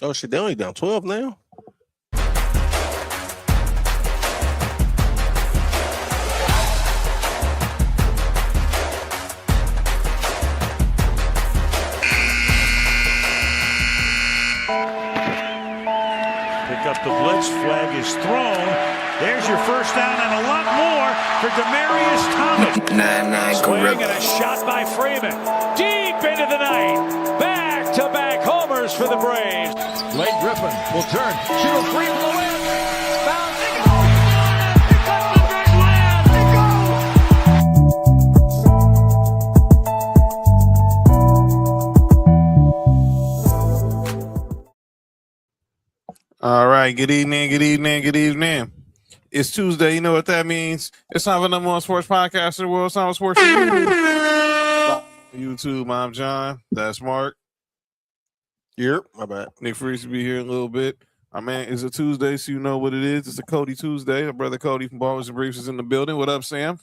Oh shit, they only down 12 now. Pick up the blitz, flag is thrown. There's your first down and a lot more for Demaryius Thomas. Swing and a shot by Freeman. Deep into the night. Back-to-back homers for the Braves. Blake Griffin will turn. Shoot a three for the win. Found it. Pick up the big land. All right. Good evening. It's Tuesday. You know what that means? It's time for the number one sports podcast in the world. It's time for sports YouTube. I'm John. That's Mark. Yep, my bad. Nick Freeze will be here in a little bit. My man, it's a Tuesday, so you know what it is. It's a Cody Tuesday. Our brother Cody from Ballers and Briefs is in the building. What up, Sam?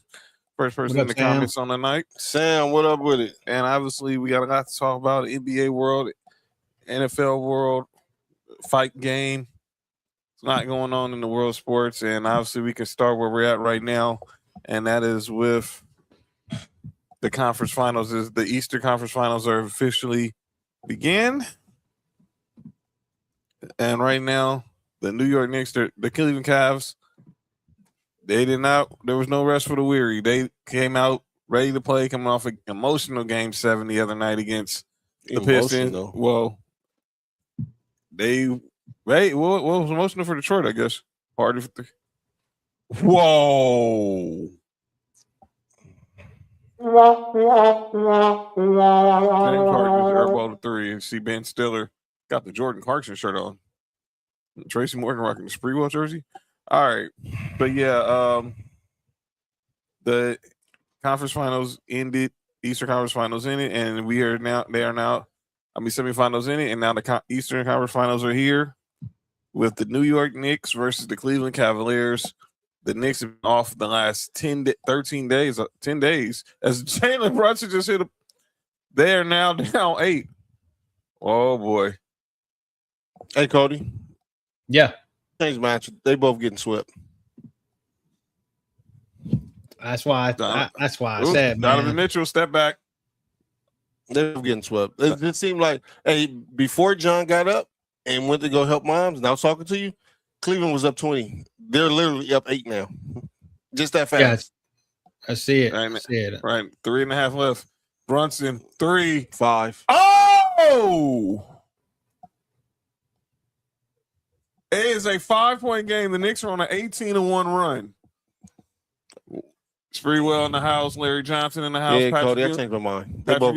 First person in the comments on the night. Sam, what up with it? And obviously, we got a lot to talk about. NBA world, NFL world, fight game. It's not going on in the world of sports. And obviously, we can start where we're at right now. And that is with the conference finals. The Eastern Conference Finals are officially began. And right now, the New York Knicks, the Cleveland Cavs, there was no rest for the weary. They came out ready to play, coming off an emotional Game 7 the other night against the Pistons. Well, what was emotional for Detroit, I guess. Harder for Whoa. James Harden airball to 3, and see Ben Stiller got the Jordan Clarkson shirt on. Tracy Morgan rocking the Spreewell jersey. All right. But yeah, the conference finals ended, Eastern Conference Finals ended, and semifinals in it, and now the Eastern Conference Finals are here with the New York Knicks versus the Cleveland Cavaliers. The Knicks have been off the last 10 days, as Jalen Brunson just hit they are now down 8. Oh, boy. Hey, Cody. Yeah. Change match. They both getting swept. That's why I said, Donovan man. Mitchell, step back. They're getting swept. It seemed like, hey, before John got up and went to go help moms, and I was talking to you, Cleveland was up 20. They're literally up 8 now. Just that fast. Yeah, I see it. Right, 3.5 left. Brunson, 3. 5. Oh! It is a 5-point game. The Knicks are on an 18-1 run. Spreewell in the house. Larry Johnson in the house. Yeah, Patrick Cody, I changed my mind. They both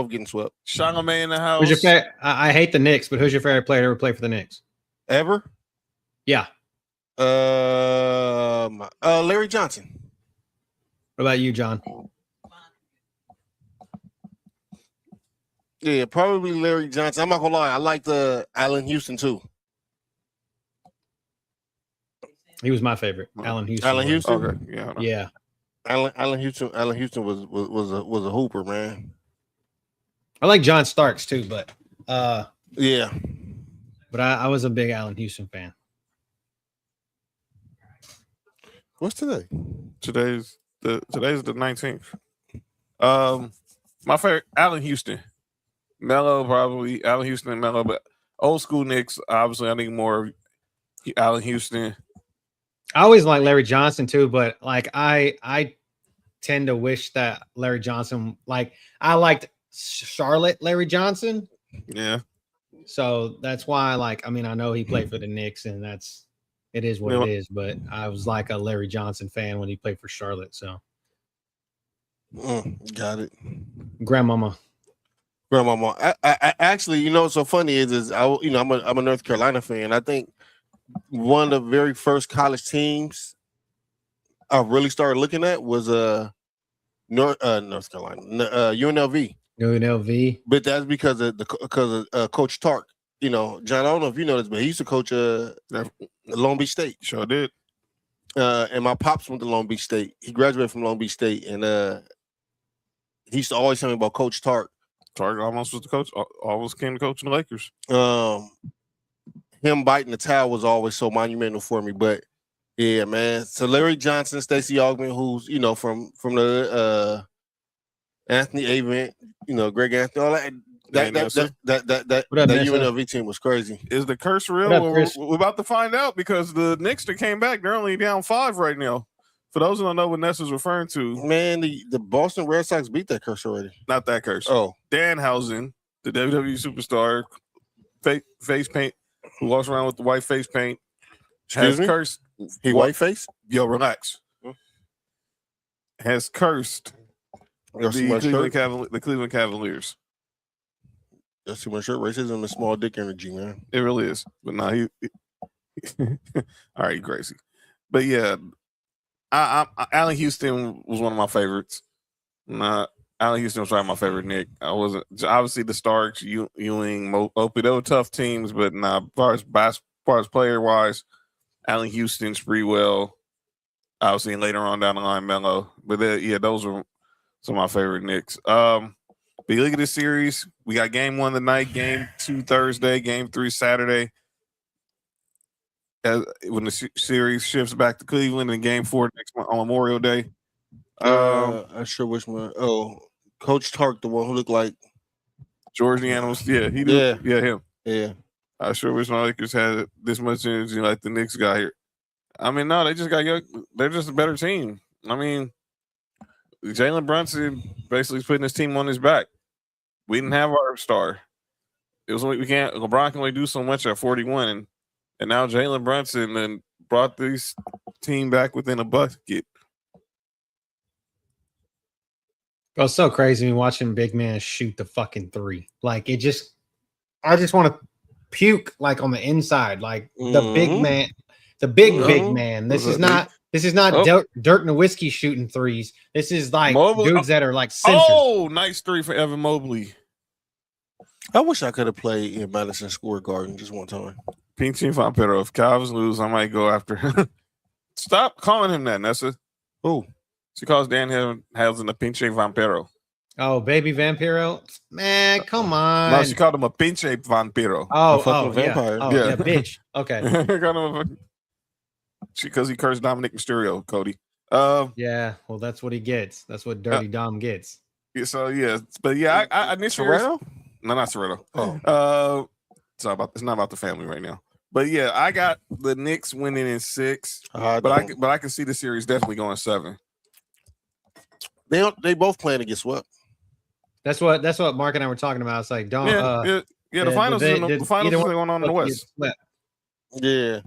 getting swept. Chalamet in the house. Who's your favorite? I hate the Knicks, but who's your favorite player to ever play for the Knicks? Ever? Yeah. Larry Johnson. What about you, John? Yeah, probably Larry Johnson. I'm not gonna lie, I like the Allen Houston too. He was my favorite. Allen Houston. Allen Houston. Okay. Yeah. Allen Houston was a hooper, man. I like John Starks too, but yeah. But I was a big Allen Houston fan. What's today? Today's the 19th. My favorite, Allen Houston. Melo, probably Allen Houston and Melo, but old school Knicks, obviously I think more of Allen Houston. I always like Larry Johnson too, but like I tend to wish that Larry Johnson, like I liked Charlotte Larry Johnson. Yeah. So that's why I know he played for the Knicks and it is what it is, but I was like a Larry Johnson fan when he played for Charlotte. So got it. Grandmama. I actually, what's so funny is I'm a North Carolina fan. I think one of the very first college teams I really started looking at was North Carolina, UNLV. UNLV. But that's because of Coach Tark. John, I don't know if you know this, but he used to coach Long Beach State. Sure did. And my pops went to Long Beach State. He graduated from Long Beach State, and he used to always tell me about Coach Tark. Tark almost was the coach. Almost came to coach in the Lakers. him biting the towel was always so monumental for me. But yeah, man. So Larry Johnson, Stacey Augmon, who's from the Anthony Avent, Greg Anthony, all that. That UNLV team was crazy. Is the curse real? We're about to find out because the Knicks that came back, they're only down 5 right now. For those who don't know what Nessa's referring to, man, the Boston Red Sox beat that curse already. Not that curse. Oh, Danhausen, the WWE superstar, face paint, who walks around with the white face paint, has cursed. He white face? Yo, relax. Has cursed the Cleveland Cavaliers. That's too much shirt. Racism and small dick energy, man. It really is. But nah, he all right, Gracie. But yeah, Allen Houston was one of my favorites. Allen Houston was probably my favorite Knick. I wasn't obviously the Starks, Ewing, Opie. They were tough teams, but as far as player wise, Allen Houston, Sprewell, obviously, and later on down the line, Melo. But those were some of my favorite Knicks. But you look at this series, we got game 1 tonight, game 2 Thursday, game 3 Saturday. When the series shifts back to Cleveland, and game 4 next month on Memorial Day. I sure wish one. Oh, Coach Tark, the one who looked like George the Animals. Yeah, he did. Yeah, him. Yeah. I sure wish my Lakers had this much energy like the Knicks got here. I mean, no, they just got young. They're just a better team. I mean, Jalen Brunson basically putting his team on his back. We didn't have our star. It was LeBron can only do so much at 41, and now Jalen Brunson then brought this team back within a bucket. It was so crazy me watching big man shoot the fucking 3. Like I just want to puke like on the inside. Like the big man, big man. This is not Dirk Nowitzki shooting 3s. This is like dudes that are like centers. Oh, nice 3 for Evan Mobley. I wish I could have played in Madison Square Garden just one time. Pinche Vampiro. If Cavs lose, I might go after him. Stop calling him that, Nessa. Who? She calls Dan Housen a Pinche Vampiro. Oh, baby Vampiro? Man, come on. No, she called him a Pinche Vampiro. Oh, vampire. Yeah. Oh, yeah, bitch. Okay. Because he cursed Dominic Mysterio, Cody. Yeah, well, that's what he gets. That's what Dirty Dom gets. Yeah, so yeah, but yeah, I initially Serrano? No, not Serrano. Oh, it's not about the family right now. But yeah, I got the Knicks winning in 6, but I can see the series definitely going 7. They both playing to get swept. That's what Mark and I were talking about. It's like don't. The finals are going on in the West. Yeah,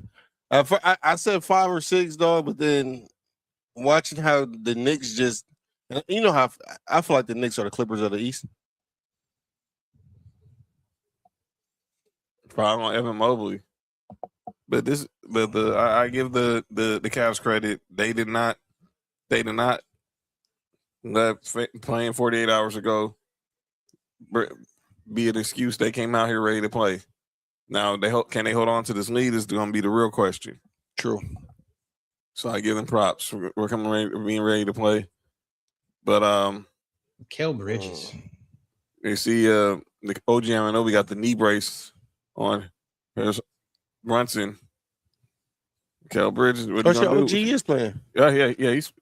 I said 5 or 6, dog, but then watching how the Knicks just, how I feel like the Knicks are the Clippers of the East. Probably on Evan Mobley, but I give the Cavs credit. They did not let playing 48 hours ago be an excuse. They came out here ready to play. Now can they hold on to this lead is going to be the real question. True. So I give them props. We're being ready to play. But Kel Bridges. You see the OG Anunoby got the knee brace on. There's Brunson. Kel Bridges. What OG is playing. Yeah. He's.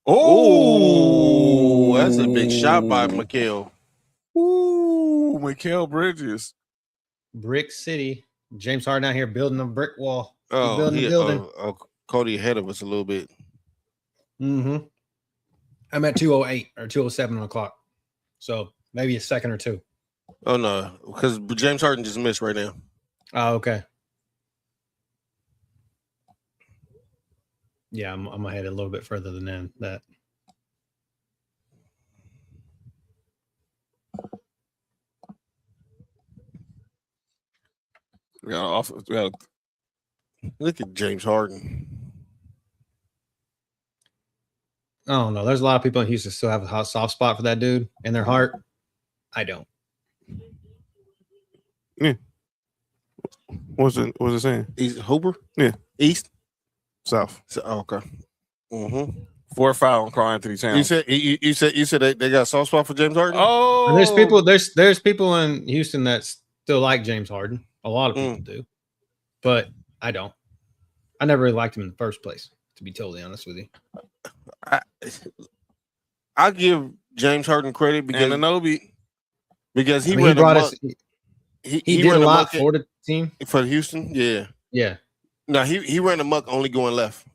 Oh, that's a big shot by Mikal. Ooh, Mikal Bridges. Brick City. James Harden out here building a brick wall. Building. Cody ahead of us a little bit. Mm-hmm. I'm at 2:08 or 2:07 on the clock. So maybe a second or 2. Oh, no, because James Harden just missed right now. Oh, okay. Yeah, I'm ahead a little bit further than that. Look at James Harden. I don't know. There's a lot of people in Houston still have a soft spot for that dude in their heart. I don't. Yeah. What's it saying? East Hooper? Yeah. East? South. Okay. Mm-hmm. 4 foul on Carl Anthony Towns. You said they got a soft spot for James Harden? Oh, and there's people in Houston that's still like James Harden. A lot of people do, but I don't. I never really liked him in the first place, to be totally honest with you. I give James Harden credit because he ran brought us. He did a lot for the team for Houston. Yeah. No, he ran amok only going left.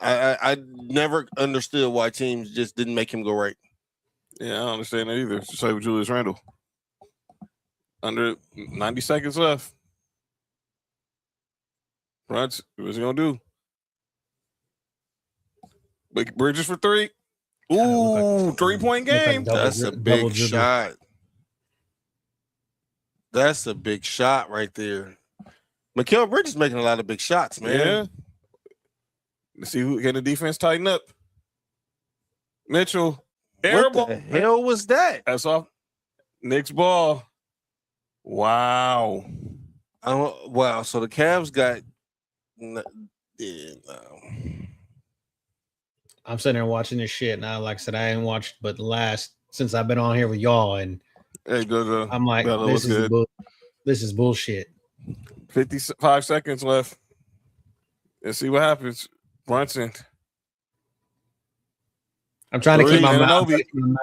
I never understood why teams just didn't make him go right. Yeah, I don't understand that either. It's just like with Julius Randle. Under 90 seconds left. What's he gonna do? Big Bridges for three. Ooh, 3-point game. That's a big shot. That's a big shot right there. Mikal Bridges making a lot of big shots, man. Yeah. Let's see who can the defense tighten up. Mitchell. What the hell was that? That's off. Knicks ball. Wow. Wow. So the Cavs got. I'm sitting there watching this shit now. Like I said, I ain't watched but since I've been on here with y'all, and I'm like, this is bullshit. 55 seconds left. Let's see what happens. Brunson. I'm trying to keep my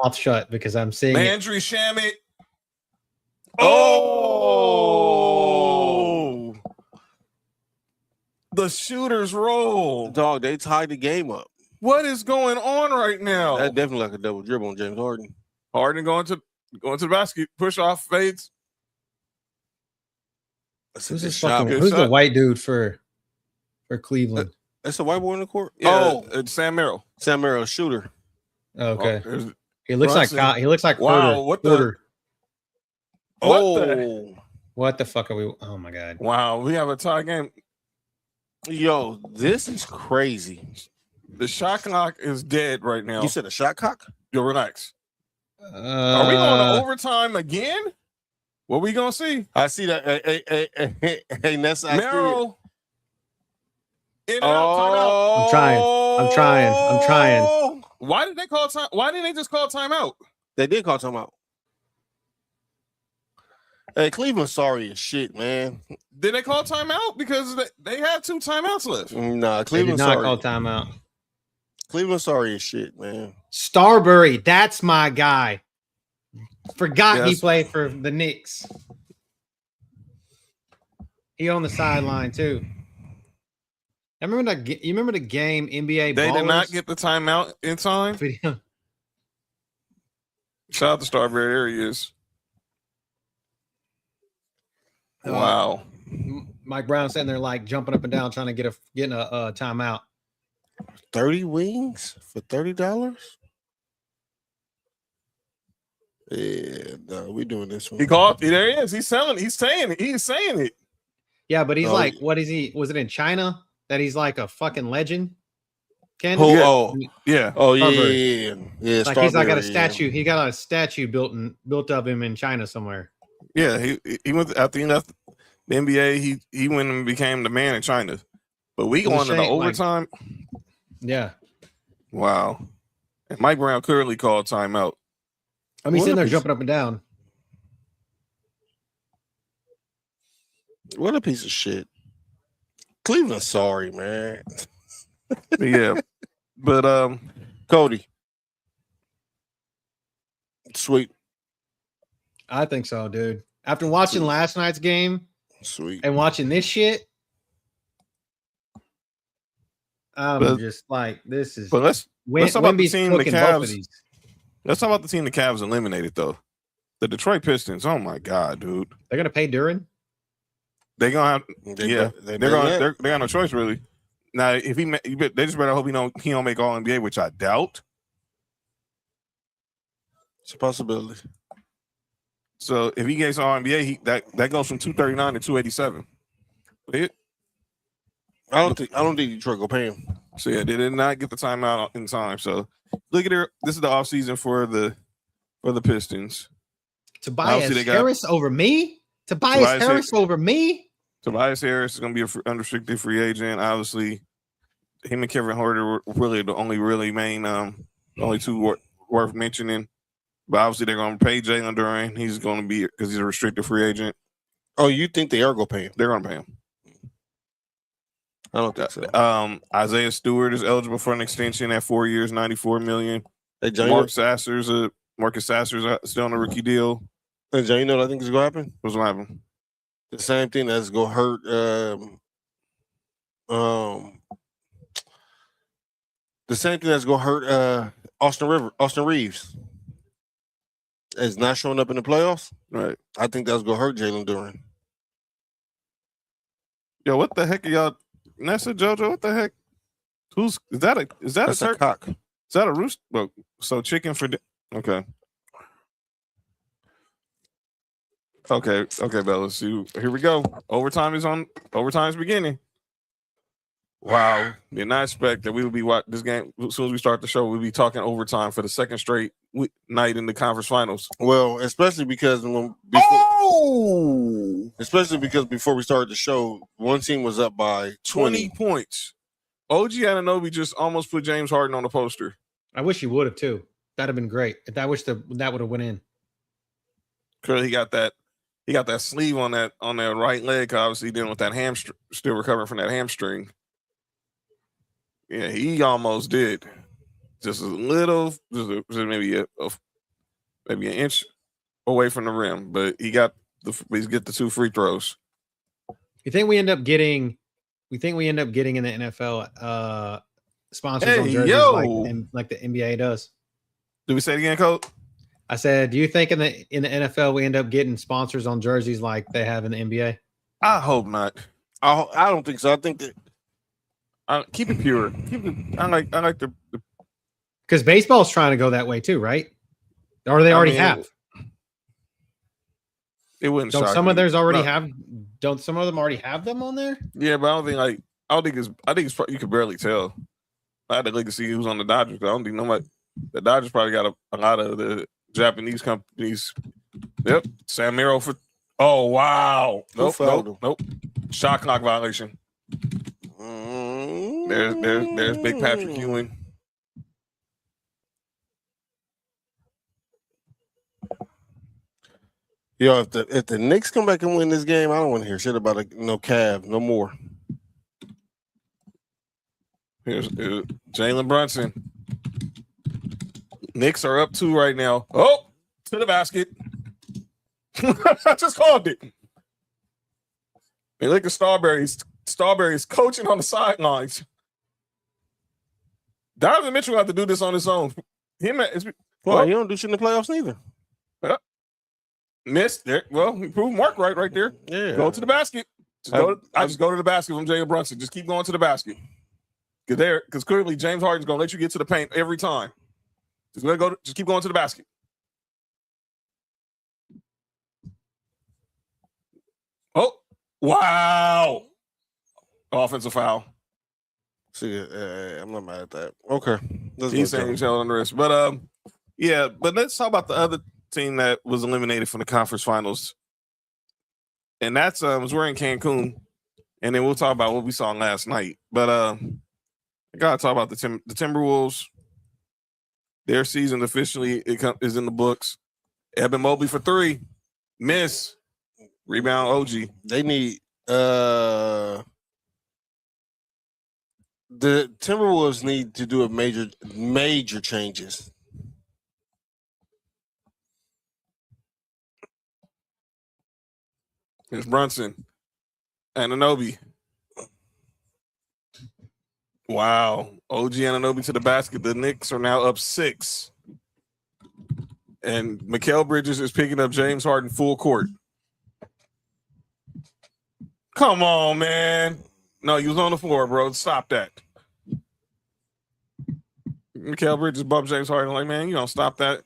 mouth shut because I'm seeing Landry Shamet. Oh! The shooters roll. Dog, they tied the game up. What is going on right now? That definitely like a double dribble on James Harden. Harden going to the basket, push off, fades. Who's the white dude for Cleveland? That's a white boy in the court. Yeah, it's Sam Merrill. Sam Merrill, shooter. Okay, he looks like wow. What the? What the fuck are we? Oh my god! Wow, we have a tie game. Yo, this is crazy. The shot clock is dead right now. You said a shot clock? Yo, relax. Are we going to overtime again? What we gonna see? I see that. Hey, Ness, I Merrill. I'm trying. Why did they call time? Why didn't they just call timeout? They did call timeout. Hey, Cleveland's sorry as shit, man. Did they call timeout? Because they have 2 timeouts left. Nah, Cleveland's sorry. Did not call timeout. Cleveland's sorry as shit, man. Starbury, that's my guy. Forgot he played for the Knicks. He on the sideline too. I remember that. You remember the game NBA? They did not get the timeout in time. Shout out to Starbury. There he is. Wow. Mike Brown sitting there like jumping up and down trying to get a timeout. 30 wings for $30? Yeah, no, we doing this one. He called. There he is. He's selling. He's saying it. He's saying it. Yeah, but he's like, what is he? Was it in China that he's like a fucking legend? Yeah. Oh, yeah. Like he's like got a statue. Yeah. He got a statue built of him in China somewhere. Yeah, he went after he left the NBA. He went and became the man in China. But we going to the overtime. Yeah. Wow. And Mike Brown clearly called timeout. I mean, sitting there jumping up and down. What a piece of shit. Cleveland's sorry, man. Yeah. But Cody. Sweet. I think so, dude. After watching last night's game, sweet, and watching this shit, I'm just like, this is. But let's talk about the team the Cavs. Let's talk about the team the Cavs eliminated, though. The Detroit Pistons. Oh my god, dude! They're gonna pay Duren. They're gonna have, they got no choice really. Now, if they just better hope he don't make All NBA, which I doubt. It's a possibility. So if he gets All NBA, that goes from 239 to 287. I don't think Detroit will pay him. So yeah, they did not get the timeout in time. So look at it. This is the offseason for the Pistons. Tobias Harris over me. Tobias Harris over me. Tobias Harris is going to be an unrestricted free agent. Obviously, him and Kevin Huerter were really the only really main, only two worth mentioning. But obviously, they're going to pay Jalen Duren. He's going to be because he's a restricted free agent. Oh, you think they are going to pay him? They're going to pay him. I don't think so. Isaiah Stewart is eligible for an extension at 4 years, $94 million. Hey, John, Marcus Sasser's still on a rookie deal. Hey, John, you know what I think is going to happen? What's going to happen? The same thing that's going to hurt the same thing that's going to hurt Austin Reeves is not showing up in the playoffs. Right. I think that's going to hurt Jalen Duren. Yo, what the heck are y'all? Nessa, JoJo, what the heck? That's a cock? Is that a rooster? Well, so chicken for okay. Okay, Bella. So here we go. Overtime's beginning. Wow. Did not expect that we would be watching this game. As soon as we start the show, we'll be talking overtime for the second straight night in the conference finals. Well, especially because before we started the show, one team was up by 20 points. OG Anunoby just almost put James Harden on the poster. I wish he would have too. That'd have been great. I wish that would have went in. Cause he got that sleeve on that right leg. Obviously dealing with that hamstring, still recovering from that hamstring. Yeah, he almost did. Just a little, maybe an inch away from the rim, but he get the 2 free throws. You think we end up getting in the NFL sponsors on jerseys like the NBA does? Did we say it again, Coach? I said, do you think in the NFL we end up getting sponsors on jerseys like they have in the NBA? I hope not. I don't think so. I think that keep it pure. I like the because baseball's trying to go that way too, right? Or they already have. It wouldn't. Don't some of theirs already have? Don't some of them already have them on there? Yeah, but I think it's you could barely tell. I had to look to see who's on the Dodgers. I don't think nobody. The Dodgers probably got a lot of the Japanese companies. Yep, Sam Merrill for. Oh wow! Nope. Shot clock violation. There's Big Patrick Ewing. Yo, if the Knicks come back and win this game, I don't want to hear shit about no Cav no more. Here's Jalen Brunson. Knicks are up 2 right now. Oh, to the basket. I just called it. Hey, look at Starberry's coaching on the sidelines. Donovan Mitchell will have to do this on his own. He don't do shit in the playoffs neither. Missed there. Well, he proved Mark right there. Yeah. Go to the basket. I just go to the basket from Jalen Brunson. Just keep going to the basket. Because clearly James Harden's gonna let you get to the paint every time. Just keep going to the basket. Oh, wow. Offensive foul. See, I'm not mad at that. Okay. He's saying he's held on the wrist. But but let's talk about the other team that was eliminated from the conference finals. And that's we're in Cancun. And then we'll talk about what we saw last night. But I gotta talk about the Timberwolves. Their season officially is in the books. Evan Mobley for 3. Miss. Rebound OG. They need the Timberwolves need to do a major changes. Here's Brunson. Anunoby. Wow. OG Anunoby to the basket. The Knicks are now up 6. And Mikal Bridges is picking up James Harden full court. Come on, man. No, you was on the floor, bro. Stop that. Mikal Bridges bumped James Harden like, man, you don't stop that.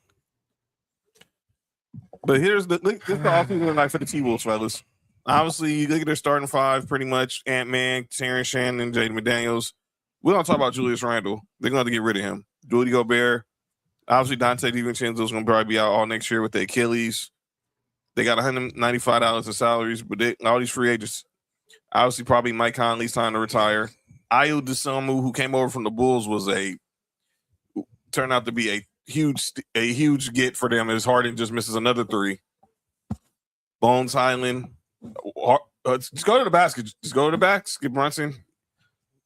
But this is the offseason night for the T-Wolves, fellas. Obviously, you look at their starting 5, pretty much Ant-Man, Terrence Shannon, Jaden McDaniels. We don't talk about Julius Randle. They're going to have to get rid of him. Rudy Gobert. Obviously, Dante DiVincenzo is going to probably be out all next year with the Achilles. They got $195 in salaries, but all these free agents, obviously, probably Mike Conley's time to retire. Ayo Dosunmu, who came over from the Bulls, turned out to be a huge get for them as Harden just misses another 3. Bones Highland, Just go to the basket. Just go to the back. Skip Brunson.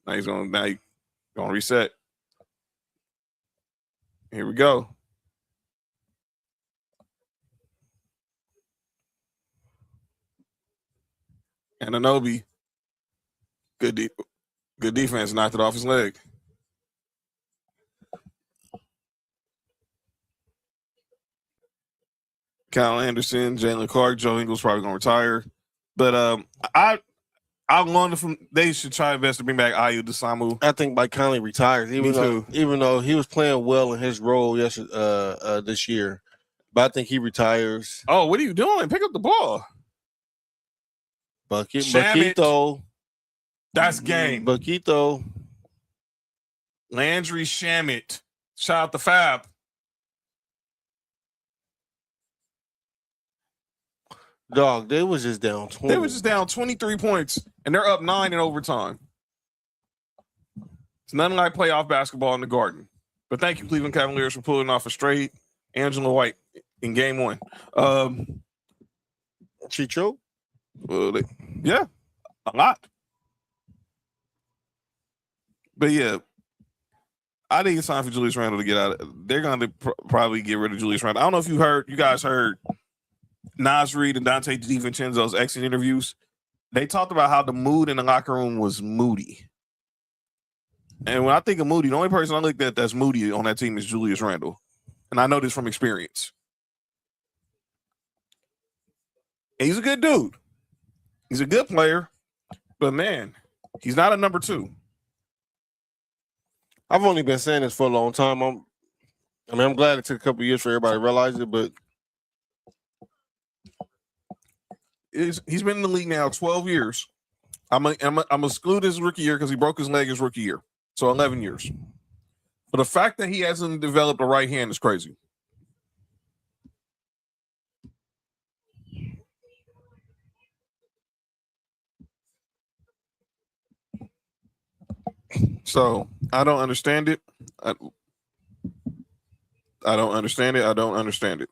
Now he's gonna reset. Here we go. And Anobi. Good defense. Knocked it off his leg. Kyle Anderson, Jalen Clark, Joe Ingles probably gonna retire. But I'm wondering from they should try their best to bring back Ayu Desamu. I think Mike Conley retires, even though he was playing well in his role this year. But I think he retires. Oh, what are you doing? Pick up the ball. Buckito. That's game. Buckito. Landry Shamet. Shout out to Fab. Dog, they was just down 20. They was just down 23 points, and they're up 9 in overtime. It's nothing like playoff basketball in the Garden. But thank you, Cleveland Cavaliers, for pulling off a straight Angela White in game 1. Chicho? Yeah, a lot. But yeah, I think it's time for Julius Randle to get out. They're going to probably get rid of Julius Randle. I don't know if you guys heard Naz Reid and Dante DiVincenzo's exit interviews. They talked about how the mood in the locker room was moody. And when I think of moody, the only person I look at that's moody on that team is Julius Randle. And I know this from experience. And he's a good dude. He's a good player. But, man, he's not a number 2. I've only been saying this for a long time. I'm glad it took a couple of years for everybody to realize it, but he's been in the league now 12 years. I'm exclude his rookie year because he broke his leg his rookie year. So 11 years. But the fact that he hasn't developed a right hand is crazy. So I don't understand it. I don't understand it. I don't understand it.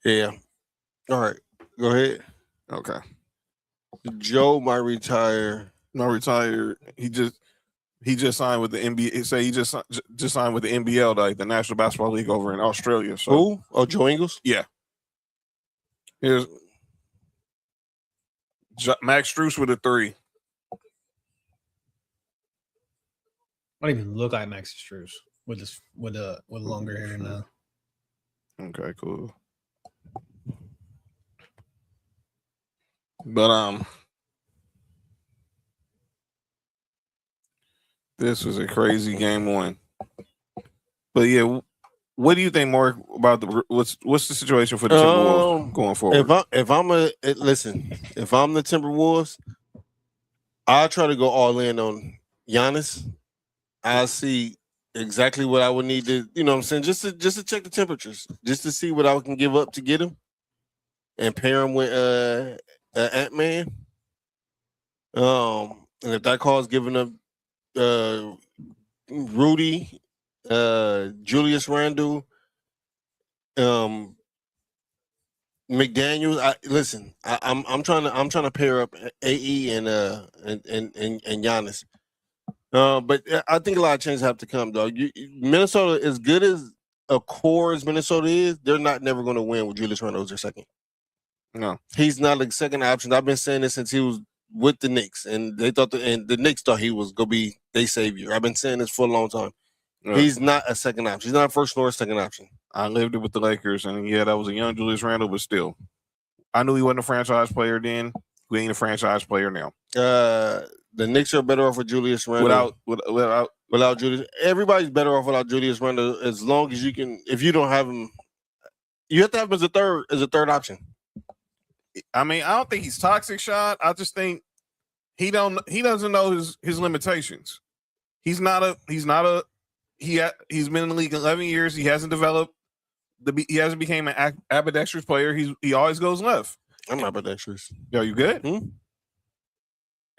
yeah. All right. Go ahead. Okay. Joe might retire. Not retired. He just signed with the NBA. Say he just signed with the NBL, like the National Basketball League over in Australia. So who? Oh, Joe Ingles? Yeah. Here's Max Strus with a 3. I don't even look like Max Strus with longer hair now. Okay, cool. But this was a crazy game 1. But yeah, what do you think more about what's the situation for the Timberwolves going forward? If I'm the Timberwolves, I'll try to go all in on Giannis. I see exactly what I would need to, you know what I'm saying, just to check the temperatures, just to see what I can give up to get him and pair him with Ant-Man. And if that calls giving up Rudy, Julius Randle, McDaniels. I'm trying to pair up AE and Giannis. But I think a lot of changes have to come, though. Minnesota, as good as a core as Minnesota is, they're never going to win with Julius Randle as their second. No, he's not a second option. I've been saying this since he was with the Knicks, and the Knicks thought he was going to be their savior. I've been saying this for a long time. Yeah. He's not a second option. He's not a first nor a second option. I lived it with the Lakers, and yeah, that was a young Julius Randle, but still, I knew he wasn't a franchise player then. We ain't a franchise player now. The Knicks are better off with Julius Randle. Without Julius, everybody's better off without Julius Randle. As long as you can, if you don't have him, you have to have him as a third option. I mean, I don't think he's toxic, shot. I just think he doesn't know his limitations. He's been in the league 11 years. He hasn't developed. He hasn't became an ambidextrous player. He always goes left. I'm ambidextrous. Yo, you good?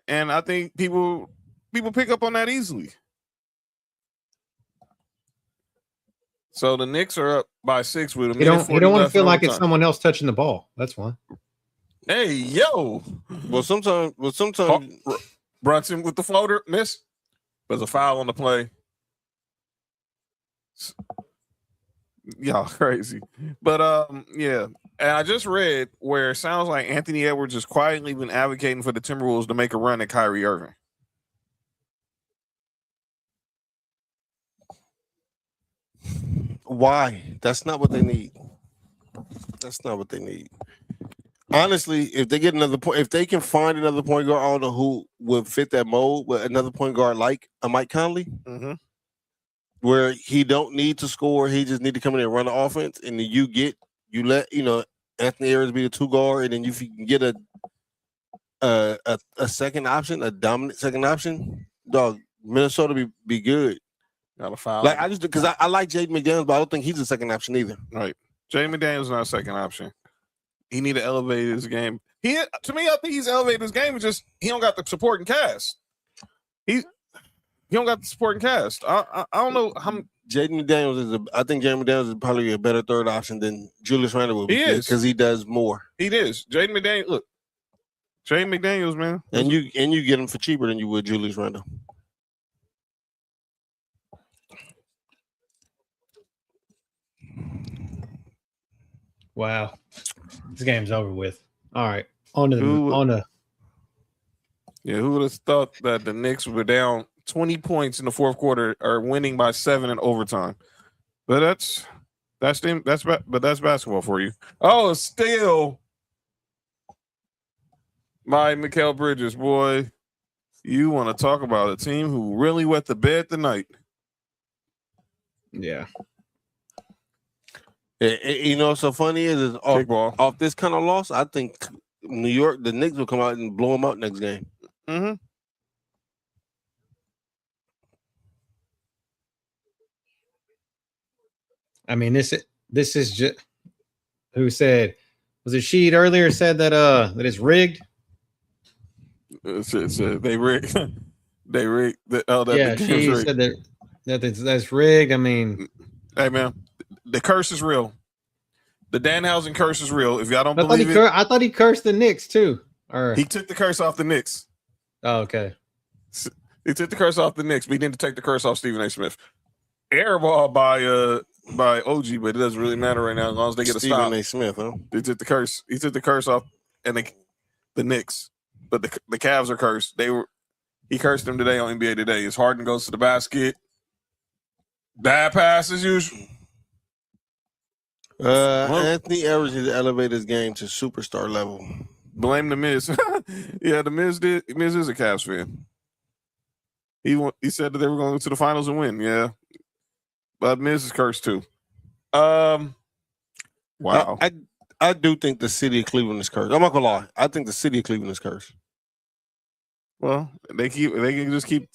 And I think people pick up on that easily. So the Knicks are up by 6 with a You minute. don't want to left feel in like it's overtime. someone else touching the ball. That's why. Hey, yo. Well, sometimes Brunson with the floater miss. There's a foul on the play. Y'all crazy. But yeah. And I just read where it sounds like Anthony Edwards has quietly been advocating for the Timberwolves to make a run at Kyrie Irving. why? That's not what they need. That's not what they need. Honestly, if they get another point, if they can find another point guard, I don't know who would fit that mold, but another point guard like a Mike Conley, where he don't need to score, he just need to come in and run the offense, and then you let Anthony Edwards be the 2 guard, and then if you can get a second option, a dominant second option, dog, Minnesota be good. Got a foul. Like I just because I like Jaden McDaniels, but I don't think he's a second option either. Right. Jaden McDaniels is not a second option. He need to elevate his game. To me, I think he's elevated his game. It's just he don't got the supporting cast. He don't got the supporting cast. I don't know how. Jaden McDaniels I think Jaden McDaniels is probably a better third option than Julius Randle will be. He is because he does more. He is. Jaden McDaniels. Look, Jaden McDaniels, man, and you get him for cheaper than you would Julius Randle. Wow, this game's over with. All right, on to Yeah, who would have thought that the Knicks were down 20 points in the fourth quarter are winning by 7 in overtime? But that's basketball for you. Oh, still my Mikal Bridges, boy. You want to talk about a team who really wet the bed tonight? Yeah. What's so funny is off this kind of loss, I think New York, the Knicks will come out and blow them out next game. Mm-hmm. I mean, this is just who said, was it Sheed earlier said that it's rigged? They rigged. They rigged. She said that's rigged. I mean, hey man, the curse is real. The Danhausen curse is real. If y'all don't believe it, I thought he cursed the Knicks too. Or he took the curse off the Knicks. Oh, okay. He took the curse off the Knicks, but he didn't take the curse off Stephen A. Smith. Airball by OG, but it doesn't really matter right now as long as they get a stop. Stephen A. Smith, huh? They took the curse. He took the curse off, and the Knicks, but the Cavs are cursed. He cursed them today on NBA Today. As Harden goes to the basket, bad pass as usual. Anthony Edwards needs to elevate his game to superstar level. Blame the Miz. Yeah, the Miz did. Miz is a Cavs fan. He said that they were going to the finals and win. Yeah, but Miz is cursed too. Wow. I do think the city of Cleveland is cursed. I'm not gonna lie. I think the city of Cleveland is cursed. Well, they can just keep.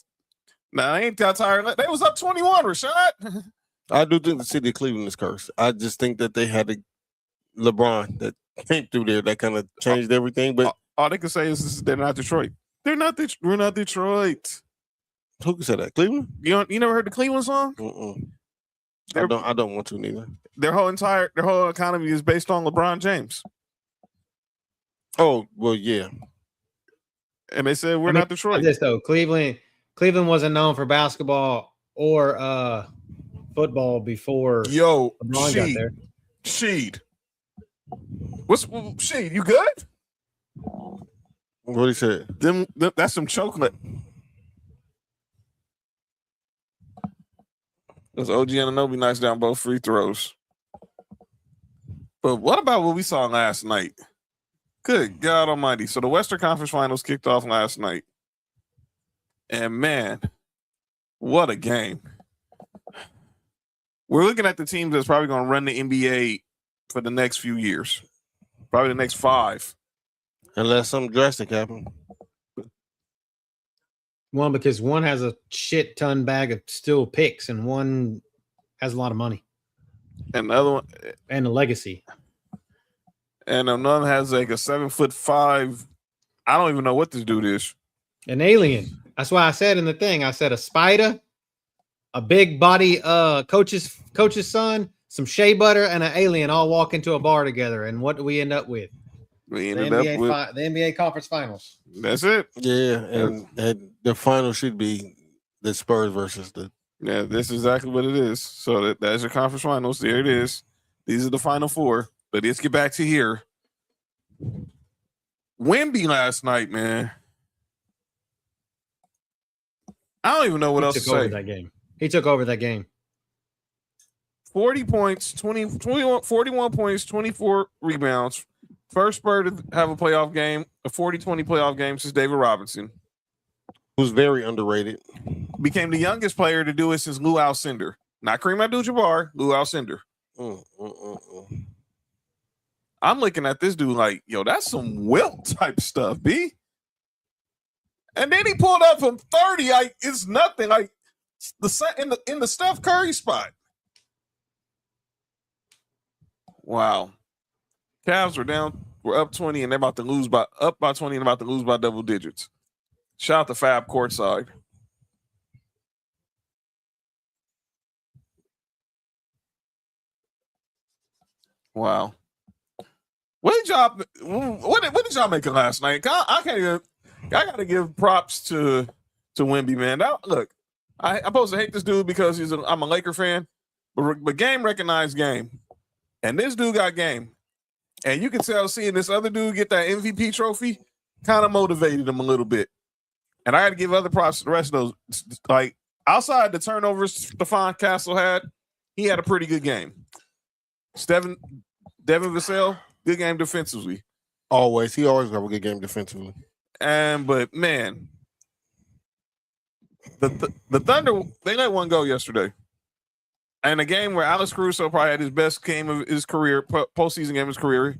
Nah, I ain't that tired. They was up 21, Rashad. I do think the city of Cleveland is cursed. I just think that they had LeBron that came through there that kind of changed everything. But all they can say is they're not Detroit. We're not Detroit. Who can say that? Cleveland? You never heard the Cleveland song? I don't want to neither. Their whole economy is based on LeBron James. Oh well, yeah. And they said we're not Detroit. This though, Cleveland wasn't known for basketball or football before LeBron got there. Sheed. What's Sheed? You good? What he said? That's some chocolate. That's OG Anunoby knocks down both free throws. But what about what we saw last night? Good God Almighty! So the Western Conference Finals kicked off last night, and man, what a game! We're looking at the team that's probably going to run the NBA for the next few years, probably the next 5, unless something drastic happens. One, because one has a shit ton bag of still picks, and one has a lot of money, and the other one, and a legacy, and another has like a 7'5". I don't even know what this dude is. An alien. That's why I said in the thing. I said a spider. a big body coach's son, some shea butter, and an alien all walk into a bar together. And what do we end up with? We The ended up with the NBA conference finals. that's it. Yeah, and the final should be the Spurs versus the. Yeah, this is exactly what it is. So that's your conference finals. There it is. These are the final four. But let's get back to here. Wemby last night, man. I don't even know what else to say. That game. He took over that game. 40 points, 41 points, 24 rebounds. First Spur to have a playoff game, a 40-20 playoff game since David Robinson. Who's very underrated. Became the youngest player to do it since Lou Alcindor. Not Kareem Abdul-Jabbar, Lou Alcindor. I'm looking at this dude like, yo, that's some Wilt type stuff, B. And then he pulled up from 30. Like, it's nothing. Like in the Steph Curry spot. Wow. Cavs were up 20 and they're about to lose by 20 and about to lose by double digits. Shout out to Fab courtside. Wow. What did y'all make of last night? I gotta give props to Wemby, man. Now, look, I'm supposed to hate this dude because I'm a Laker fan, but game recognized game. And this dude got game. And you can tell seeing this other dude get that MVP trophy kind of motivated him a little bit. And I got to give other props to the rest of those. Like, outside the turnovers Stephon Castle had, he had a pretty good game. Devin Vassell, good game defensively. Always. He always got a good game defensively. But, man, the Thunder, they let one go yesterday. And a game where Alex Caruso probably had his best game of his career, postseason game of his career.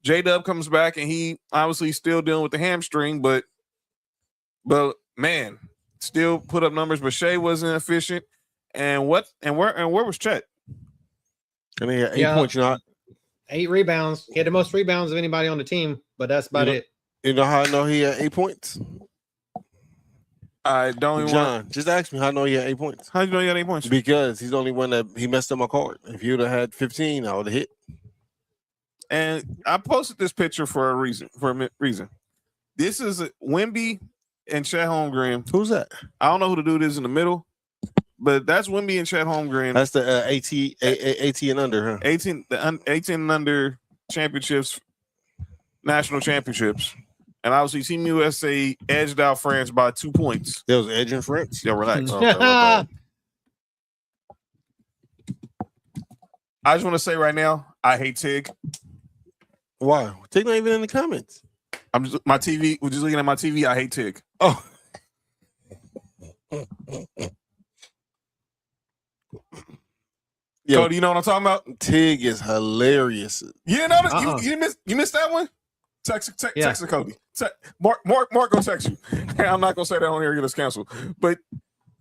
J-Dub comes back, and he obviously still dealing with the hamstring, but man, still put up numbers. But Shea wasn't efficient. And where was Chet? And he had 8 points, 8 rebounds. He had the most rebounds of anybody on the team, but that's about it. You know how I know he had 8 points? I don't even John, just ask me how I know he had 8 points. How do you know he had 8 points? Because he's the only one that he messed up my card. If he would have had 15, I would have hit. And I posted this picture for a reason. This is Wemby and Chet Holmgren. Who's that? I don't know who the dude is in the middle, but that's Wemby and Chet Holmgren. That's the 18 and under, huh? 18 and under championships, national championships. And obviously, Team USA edged out France by 2 points. There was edge in France? Yeah, relax. Okay, I just want to say right now, I hate Tig. Why? Tig not even in the comments. We're just looking at my TV. I hate Tig. Oh. Yo, Cody, you know what I'm talking about? Tig is hilarious. You didn't notice? You missed that one? Text Cody. Mark gonna text you. I'm not gonna say that on here, get us canceled. But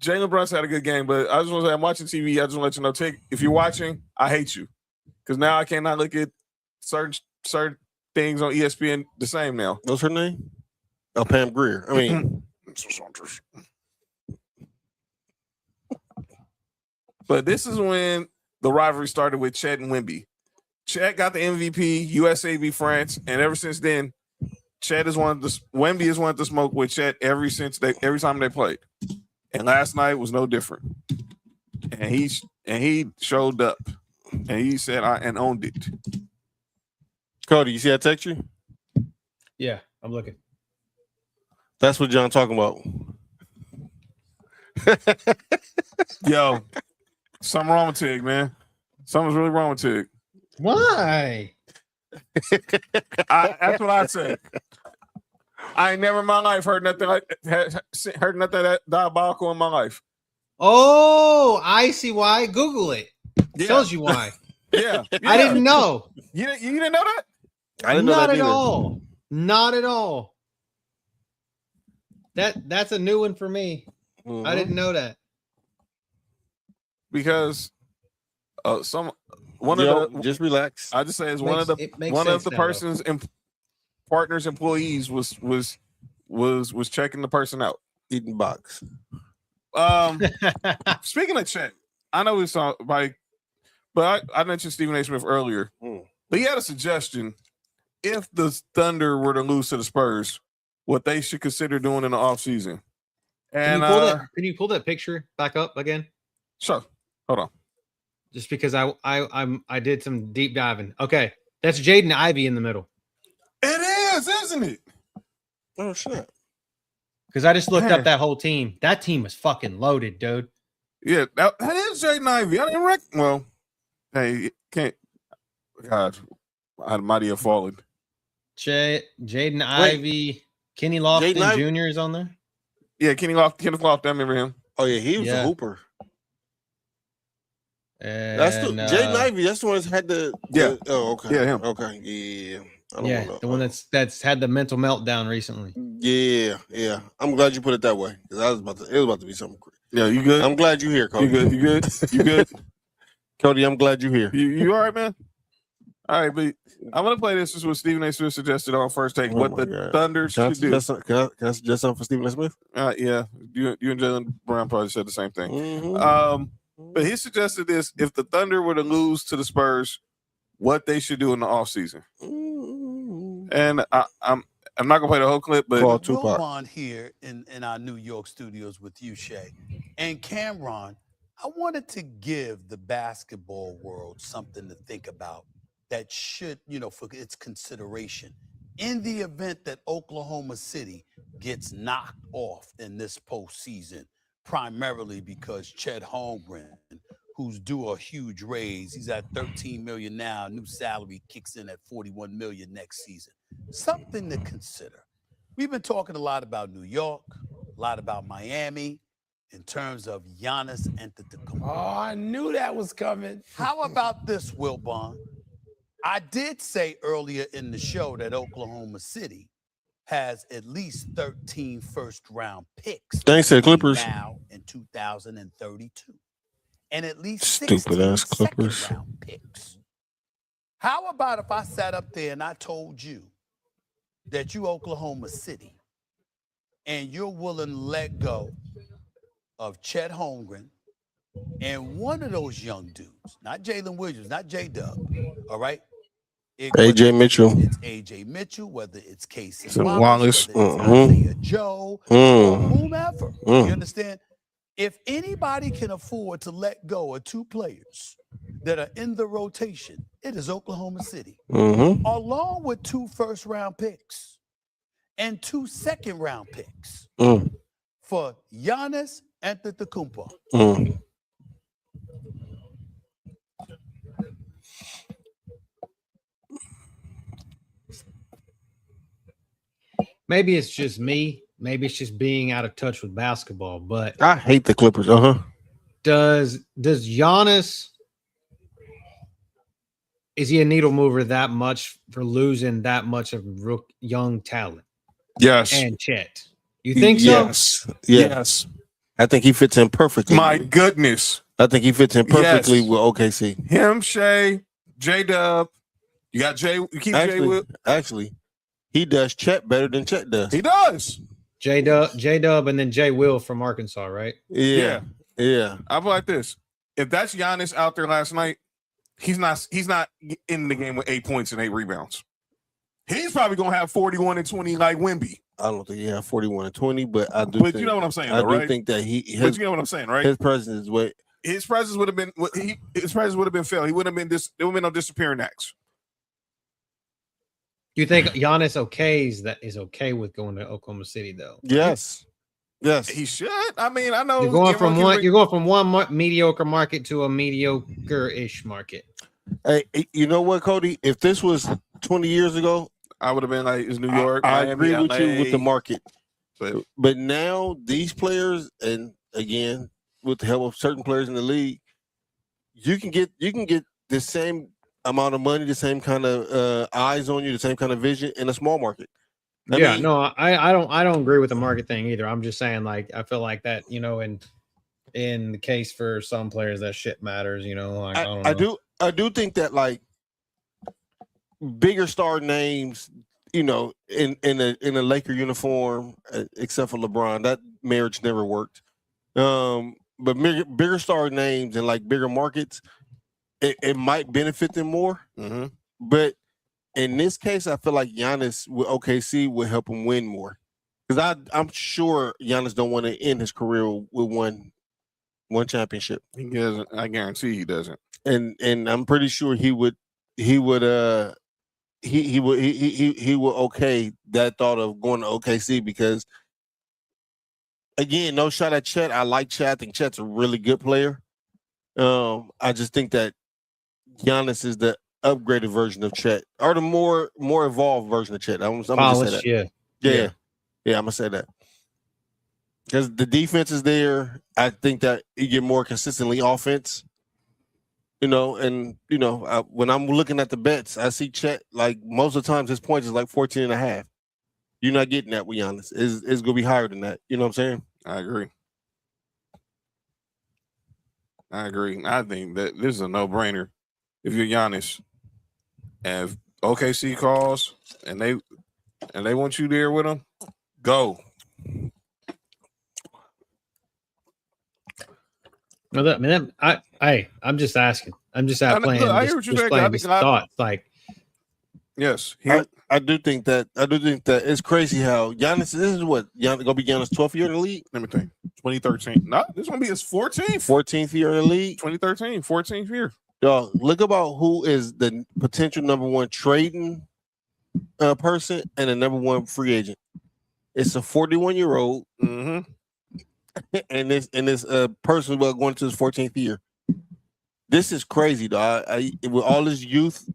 Jalen Brunson had a good game. But I just want to say I'm watching TV. I just want to let you know, Tig, if you're watching, I hate you. Because now I cannot look at certain things on ESPN the same now. What's her name? Oh, Pam Grier. I mean, but this is when the rivalry started with Chet and Wemby. Chet got the MVP, USA beat France, and ever since then, Wemby has wanted to smoke with Chet every time they played. And last night was no different. And he showed up. And he said and owned it. Cody, you see that text you? Yeah, I'm looking. That's what John talking about. Yo, something wrong with Tig, man. Something's really wrong with Tig. Why? That's what I said. I ain't never in my life heard nothing that diabolical in my life. Oh, I see why. Google it. Yeah. Tells you why. Yeah. I didn't know. You didn't know that? I didn't know Not that at either. all. Not at all. That's a new one for me. Mm-hmm. I didn't know that. Because just relax. I just say it's one of the person's partner's employees was checking the person out. Eating box. Speaking of Chet, I know we saw but I mentioned Stephen A. Smith earlier. But he had a suggestion. If the Thunder were to lose to the Spurs, what they should consider doing in the offseason. And can you pull that picture back up again? Sure. Hold on. Just because I did some deep diving. Okay. That's Jaden Ivey in the middle. It is, isn't it? Oh shit. Because I just looked up that whole team. That team was fucking loaded, dude. Yeah, that is Jaden Ivey. I didn't well, hey, can't God, I might have fallen. Jaden Ivey, Kenny Lofton Jr. is on there. Yeah, Kenneth Lofton. I remember him. Oh yeah, he was a hooper. And, that's Jaden Ivey. That's the one that's had the. Oh, okay. Yeah, him. Okay. Yeah. The one that's had the mental meltdown recently. Yeah. I'm glad you put it that way because it was about to be something. Yeah, you good? I'm glad you're here, Cody. You good? Cody, I'm glad you're here. You all right, man? All right, but I'm gonna play this. This is what Stephen A. Smith suggested on First Take. What the Thunder should do. Can I suggest something for Stephen A. Smith? Yeah, you and Jalen Brown probably said the same thing. But he suggested this: if the Thunder were to lose to the Spurs, what they should do in the offseason. And I'm not gonna play the whole clip, but Wilbon here in our New York studios with you, Shay, and Cameron. I wanted to give the basketball world something to think about that should, for its consideration in the event that Oklahoma City gets knocked off in this postseason, primarily because Chet Holmgren, who's due a huge raise, he's at $13 million now, new salary kicks in at $41 million next season. Something to consider. We've been talking a lot about New York, a lot about Miami, in terms of Giannis Antetokounmpo. Oh, I knew that was coming. How about this, Wilbon? I did say earlier in the show that Oklahoma City has at least 13 first-round picks. Thanks to the Clippers. Now in 2032. And at least Stupid-ass 16 Clippers. second-round picks. How about if I sat up there and I told you that you Oklahoma City and you're willing to let go of Chet Holmgren and one of those young dudes, not Jalen Williams, not J-Dub, all right? AJ Mitchell. It's AJ Mitchell, whether it's Casey Wallace, whether it's Isaiah Joe, or whomever. You understand? If anybody can afford to let go of two players that are in the rotation, it is Oklahoma City, along with 2 first-round picks and 2 second-round picks for Giannis Antetokounmpo. Maybe it's just me. Maybe it's just being out of touch with basketball. But I hate the Clippers. Does Giannis, is he a needle mover that much for losing that much of young talent? Yes. And Chet, you think so? Yes. I think he fits in perfectly. My goodness. I think he fits in perfectly with OKC. Him, Shay, J-Dub. You got Jay. You keep Jay with. Actually, he does Chet better than Chet does. He does. J-Dub, and then Jay Will from Arkansas, right? Yeah. I feel like this. If that's Giannis out there last night, he's not in the game with 8 points and 8 rebounds. He's probably gonna have 41 and 20 like Wemby. I don't think he had 41 and 20, but I do. But you know what I'm saying, though, right? I do think that but you know what I'm saying, right? His presence is what. His presence would have been. His presence would have been felt. He wouldn't have been this. There would have been no disappearing acts. Do you think Giannis is okay with going to Oklahoma City though? Yes, he should. I mean, I know you're going from one mediocre market to a mediocre-ish market. Hey, you know what, Cody? If this was 20 years ago, I would have been like, "It's New York." I Miami, agree with LA. you with the market, but now these players, and again, with the help of certain players in the league, you can get the same amount of money, the same kind of eyes on you, the same kind of vision in a small market. I don't agree with the market thing either. I'm just saying, like, I feel like that, in the case for some players, that shit matters. Like, I don't know. I do think that like bigger star names, in a Laker uniform, except for LeBron, that marriage never worked. But bigger star names and like bigger markets, it might benefit them more. Mm-hmm. But in this case, I feel like Giannis with OKC would help him win more. Because I'm sure Giannis don't want to end his career with one championship. He doesn't. I guarantee he doesn't. And I'm pretty sure he would okay that thought of going to OKC because again, no shot at Chet. I like Chet. I think Chet's a really good player. I just think that Giannis is the upgraded version of Chet or the more evolved version of Chet. I'm gonna say that. Yeah. I'm gonna say that because the defense is there. I think that you get more consistently offense. And when I'm looking at the bets, I see Chet like most of the times his points is like 14.5. You're not getting that with Giannis. It's gonna be higher than that. You know what I'm saying? I agree. I think that this is a no-brainer. If you're Giannis, and if OKC calls and they want you there with them, go. No, I'm just asking. I'm just playing. I hear what you're saying. Playing thoughts. Like, yes, I do think that it's crazy how Giannis. This is what gonna be Giannis' 12th year in the league. Let me think. 2013. No, this is gonna be his 14th year in the league. 2013, 14th year. Y'all look about who is the potential number one trading person and the number one free agent. It's a 41-year-old, mm-hmm. and this person going to his 14th year. This is crazy, though. With all this youth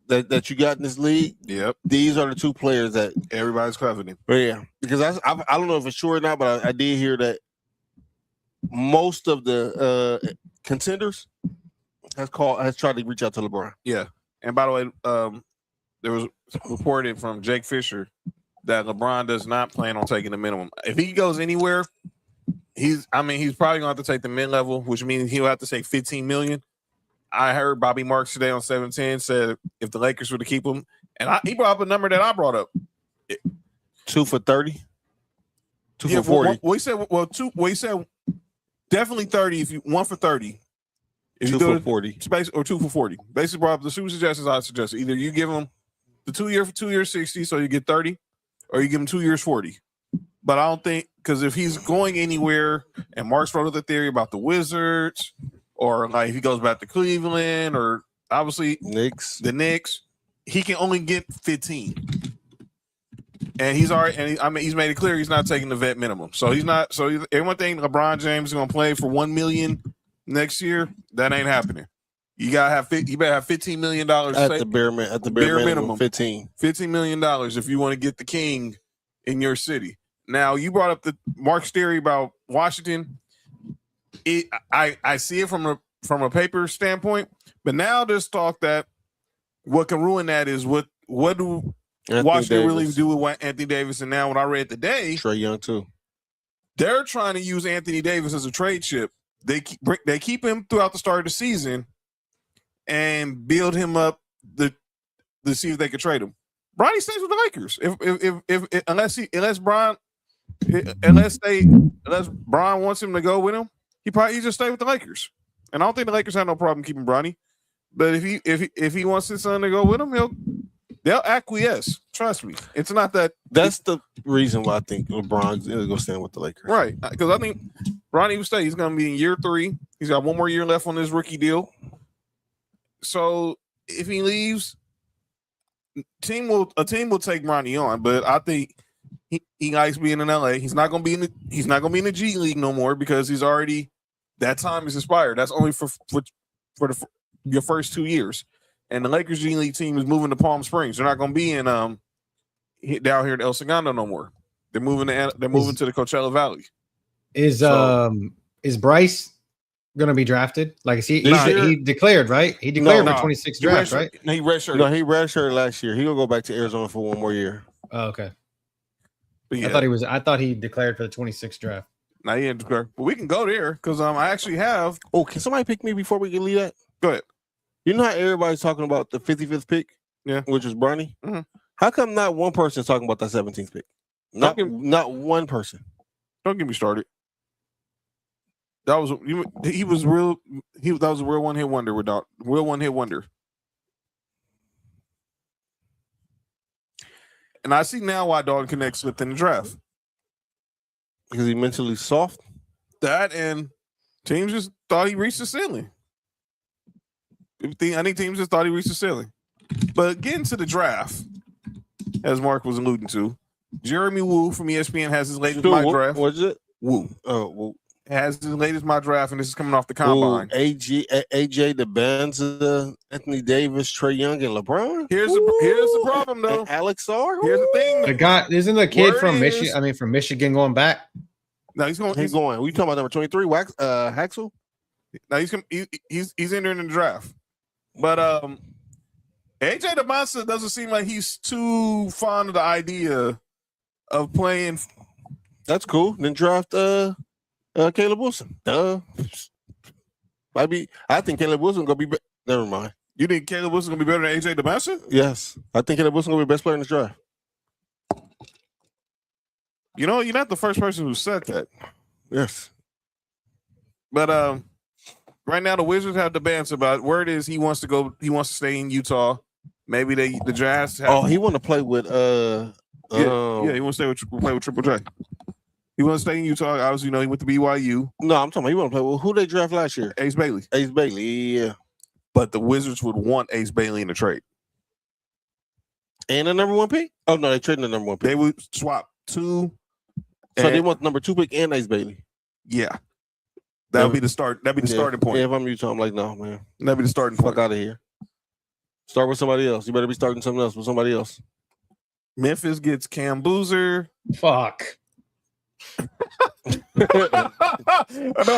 that you got in this league, yep, these are the two players that everybody's coveting. But yeah, because I don't know if it's sure or not, but I did hear that most of the contenders has tried to reach out to LeBron. Yeah, and by the way, there was reported from Jake Fisher that LeBron does not plan on taking the minimum. If he goes anywhere, he's probably going to have to take the mid-level, which means he'll have to take $15 million. I heard Bobby Marks today on 710 said if the Lakers were to keep him, and he brought up a number that I brought up. 2 for 30? 2 for 40? He said definitely 30 if you 1 for 30. If 2 for 40. Or 2 for 40. Basically brought up the two suggestions I suggested. Either you give him the 2 year for 2 years 60, so you get 30, or you give him 2 years 40. But I don't think, because if he's going anywhere, and Mark's wrote the theory about the Wizards, or like if he goes back to Cleveland, or obviously the Knicks, he can only get 15. And he's made it clear he's not taking the vet minimum. So he's not. So everyone think LeBron James is going to play for $1 million next year. That ain't happening. You better have $15 million at the bare minimum. $15 million if you want to get the king in your city. Now you brought up the Mark's theory about Washington. I see it from a paper standpoint, but now there's talk that what can ruin that is what do Washington really do with Anthony Davis? And now what I read today, Trae Young too. They're trying to use Anthony Davis as a trade chip. They keep him throughout the start of the season and build him up to see if they can trade him. Bronny stays with the Lakers unless Bron wants him to go with him. He just stay with the Lakers, and I don't think the Lakers have no problem keeping Bronny. But if he wants his son to go with him, they'll acquiesce. Trust me, it's not that. That's the reason why I think LeBron's going to stand with the Lakers, right? Because I think Bronny will stay. He's going to be in year 3. He's got 1 more year left on his rookie deal. So if he leaves, a team will take Bronny on. But I think he likes being in LA. He's not going to be in the G League no more because he's already. That time is expired. That's only for your first 2 years. And the Lakers G League team is moving to Palm Springs. They're not going to be in down here in El Segundo no more. They're moving to the Coachella Valley. Is Bryce going to be drafted? Like he declared, right? He declared for 26 draft, right? He redshirted last year. He'll go back to Arizona for 1 more year. Oh, okay. But yeah. I thought he declared for the 26 draft. Now he didn't declare, but we can go there because I actually have. Oh, can somebody pick me before we can leave that? Go ahead. You know how everybody's talking about the 55th pick? Yeah. Which is Bronny? Mm-hmm. How come not one person is talking about that 17th pick? Not one person. Don't get me started. That was that was a real one hit wonder with Dalton. Real one hit wonder. And I see now why Dalton connects within the draft. Because he mentally soft. That and teams just thought he reached the ceiling. I think teams just thought he reached the ceiling. But getting to the draft, as Mark was alluding to, Jeremy Woo from ESPN has his latest mock draft. What is it? Woo. Woo. Has his latest mock draft, and this is coming off the combine. AJ, DeBanza, Anthony Davis, Trey Young, and LeBron. Here's the problem, though. And Alex R. Here's the thing. The guy isn't the kid from Michigan. I mean, from Michigan going back. No, he's going. He's going. We talking about number 23, Haxel? No, he's entering the draft. But AJ DeBanza doesn't seem like he's too fond of the idea of playing. That's cool. Then draft Caleb Wilson. I think Caleb Wilson gonna be. Never mind. You think Caleb Wilson gonna be better than AJ DeBanza? Yes, I think Caleb Wilson gonna be the best player in this draft. You know, you're not the first person who said that. Yes, but right now the Wizards have debates about it. Word is he wants to go. He wants to stay in Utah. Maybe the Jazz. He want to play with he wants to play with Triple J. He wants to stay in Utah. Obviously, he went to BYU. No, I'm talking about he want to play with who they draft last year. Ace Bailey. Ace Bailey, yeah. But the Wizards would want Ace Bailey in the trade. And the number 1 pick? Oh no, they trading the number 1 pick. They would swap 2. So they want the number 2 pick and Ace Bailey. Yeah. That'd be the start. That'd be the starting point. Yeah, if I'm Utah, I'm like, no, man. That'd be the starting point. Fuck out of here. Start with somebody else. You better be starting something else with somebody else. Memphis gets Cam Boozer. Fuck. No,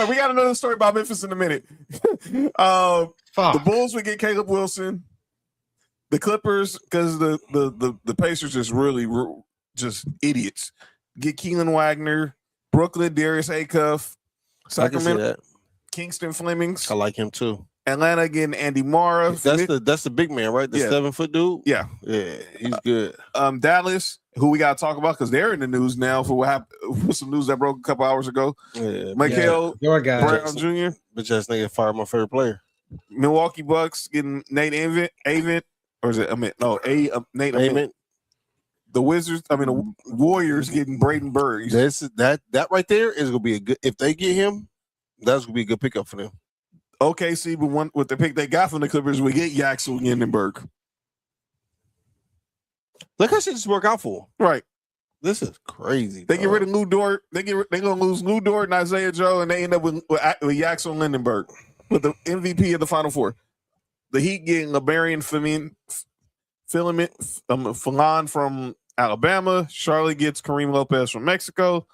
we got another story about Memphis in a minute. The Bulls would get Caleb Wilson. The Clippers, because the Pacers just really just idiots. Get Keelan Wagner, Brooklyn, Darius Acuff, Sacramento, Kingston Flemings. I like him too. Atlanta getting Andy Mara. That's the big man, right? The 7-foot dude. Yeah, he's good. Dallas, who we got to talk about because they're in the news now for what happened. With some news that broke a couple hours ago. Yeah, Michael your guy Brown Jr. But just nigga fired my favorite player. Milwaukee Bucks getting Nate Avent, or is it Nate Avent. The Wizards, the Warriors getting Braden Burns. That right there is gonna be a good. If they get him, that's gonna be a good pickup for them. OKC, but with the pick they got from the Clippers, we get Yaxel Yendenberg. Look how shit just work out for them. Right. This is crazy. They get rid of Lou Dort. They're gonna lose Lou Dort and Isaiah Joe, and they end up with Yaxel Lindenberg with the MVP of the Final Four. The Heat getting Liberian Philan from Alabama. Charlotte gets Kareem Lopez from Mexico.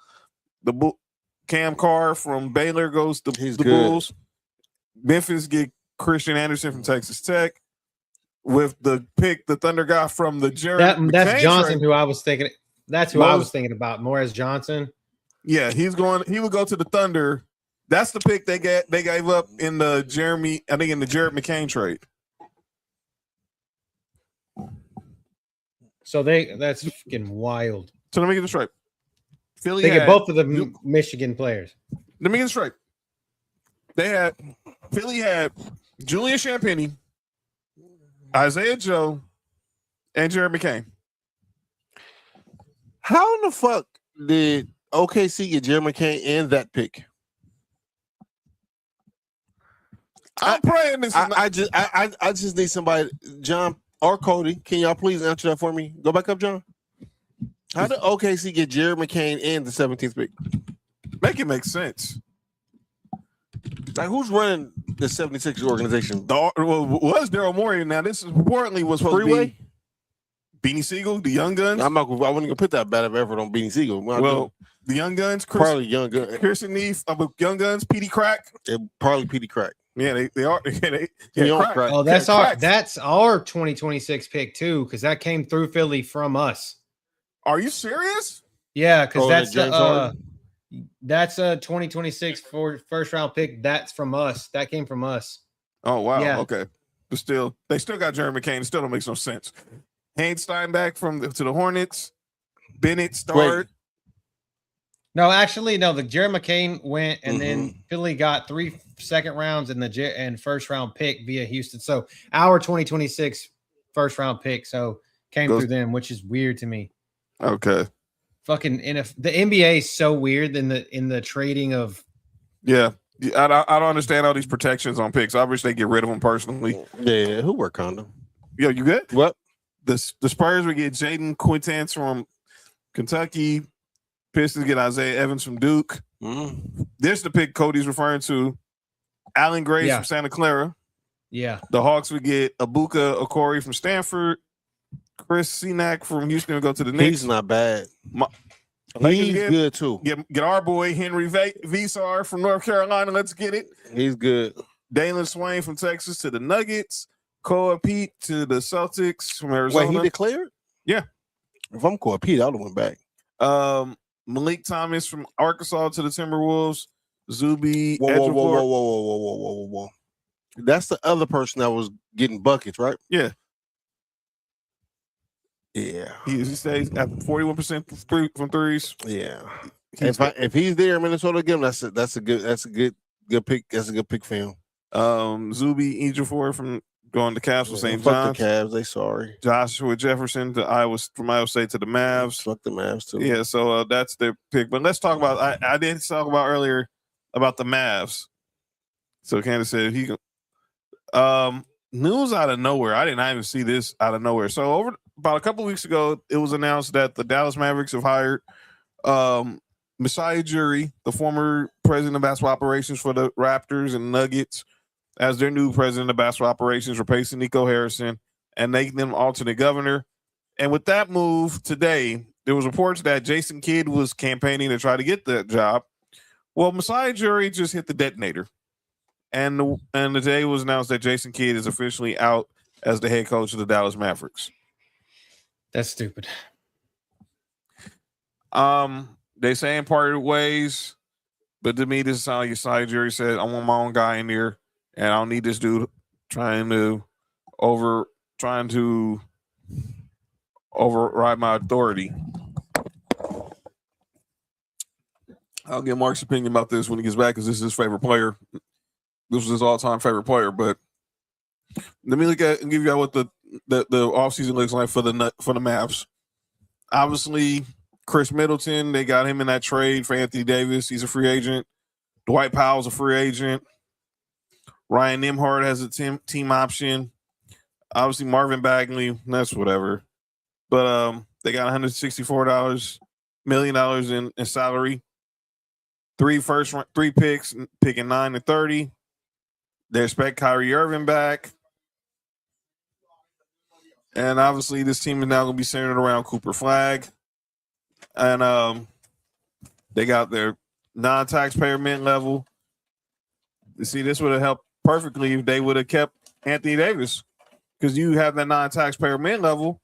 Cam Carr from Baylor goes to the Bulls. Memphis get Christian Anderson from Texas Tech. With the pick, the Thunder guy from the Jared. That's Johnson, who I was thinking. That's who I was thinking about. Morris Johnson. Yeah, he's going. He would go to the Thunder. That's the pick they gave up in the Jared McCain trade. So that's fucking wild. So let me get this right. They get both of the Michigan players. Let me get this right. Philly had Julian Champagnie, Isaiah Joe, and Jared McCain. How in the fuck did OKC get Jared McCain and that pick? I'm praying this. I just need somebody, John or Cody. Can y'all please answer that for me? Go back up, John. How did OKC get Jared McCain and the 17th pick? Make it make sense. Like, who's running the 76 organization? Was Daryl Morey. Now, this reportedly was supposed to be Beanie Siegel, the Young Guns. I wouldn't gonna put that bad of effort on Beanie Siegel. The Young Guns, probably Young Guns. Kirsten Neef, Young Guns, Petey Crack. Probably Petey Crack. Yeah, they are. They crack. Oh, that's our 2026 pick too, because that came through Philly from us. Are you serious? Yeah, because that's a 2026 first round pick. That's from us. That came from us. Oh wow. Yeah. Okay. But they still got Jeremy McCain. It still don't make no sense. Haynes Steinbach to the Hornets. Bennett starred. No, actually, no. The Jerry McCain went, and then Philly got 3 second rounds and first round pick via Houston. So our 2026 first round pick came through them, which is weird to me. Okay. Fucking the NBA is so weird in the trading of. Yeah. I don't understand all these protections on picks. I wish they get rid of them personally. Yeah, who work on them? Yo, you good? What? The Spurs would get Jaden Quintance from Kentucky. Pistons get Isaiah Evans from Duke. There's the pick Cody's referring to. Allen Grace from Santa Clara. Yeah. The Hawks would get Abuka Okori from Stanford. Chris Senack from Houston would go to the Knicks. He's not bad. He's good too. Get our boy Henry Visar from North Carolina. Let's get it. He's good. Dalen Swain from Texas to the Nuggets. Koa Pete to the Celtics from Arizona. Wait, he declared? Yeah. If I'm Koa Pete, I would have went back. Malik Thomas from Arkansas to the Timberwolves. Zuby. Whoa. That's the other person that was getting buckets, right? Yeah. Yeah. He stays at 41% from threes. Yeah. If he's there in Minnesota again, that's a good pick. That's a good pick for him. Zuby Ejiofor from going to Cavs from St. Fuck John's. the Cavs, they sorry. Joshua Jefferson to Iowa State to the Mavs. Fuck the Mavs too. Yeah, so that's their pick. But let's talk about. I did talk about earlier about the Mavs. So Candace said he. News out of nowhere. I did not even see this out of nowhere. So about a couple of weeks ago, it was announced that the Dallas Mavericks have hired Masai Ujiri, the former president of basketball operations for the Raptors and Nuggets, as their new president of basketball operations, replacing Nico Harrison and making them alternate governor. And with that move today, there was reports that Jason Kidd was campaigning to try to get that job. Well, Masai Ujiri just hit the detonator. And today was announced that Jason Kidd is officially out as the head coach of the Dallas Mavericks. That's stupid. They saying parted ways, but to me, this is how Masai Ujiri said, I want my own guy in there, and I don't need this dude trying to override my authority. I'll get Mark's opinion about this when he gets back, because this is his favorite player. This was his all-time favorite player. But let me look at and give you what the offseason looks like for the Mavs. Obviously, Chris Middleton, they got him in that trade for Anthony Davis. He's a free agent. Dwight Powell's a free agent. Ryan Nembhard has a team option. Obviously, Marvin Bagley, that's whatever. But they got $164 million in salary. 3 picks, picking 9 and 30. They expect Kyrie Irving back. And obviously, this team is now going to be centered around Cooper Flagg. And they got their non-taxpayer mint level. You see, this would have helped perfectly if they would have kept Anthony Davis. Because you have that non-taxpayer mint level,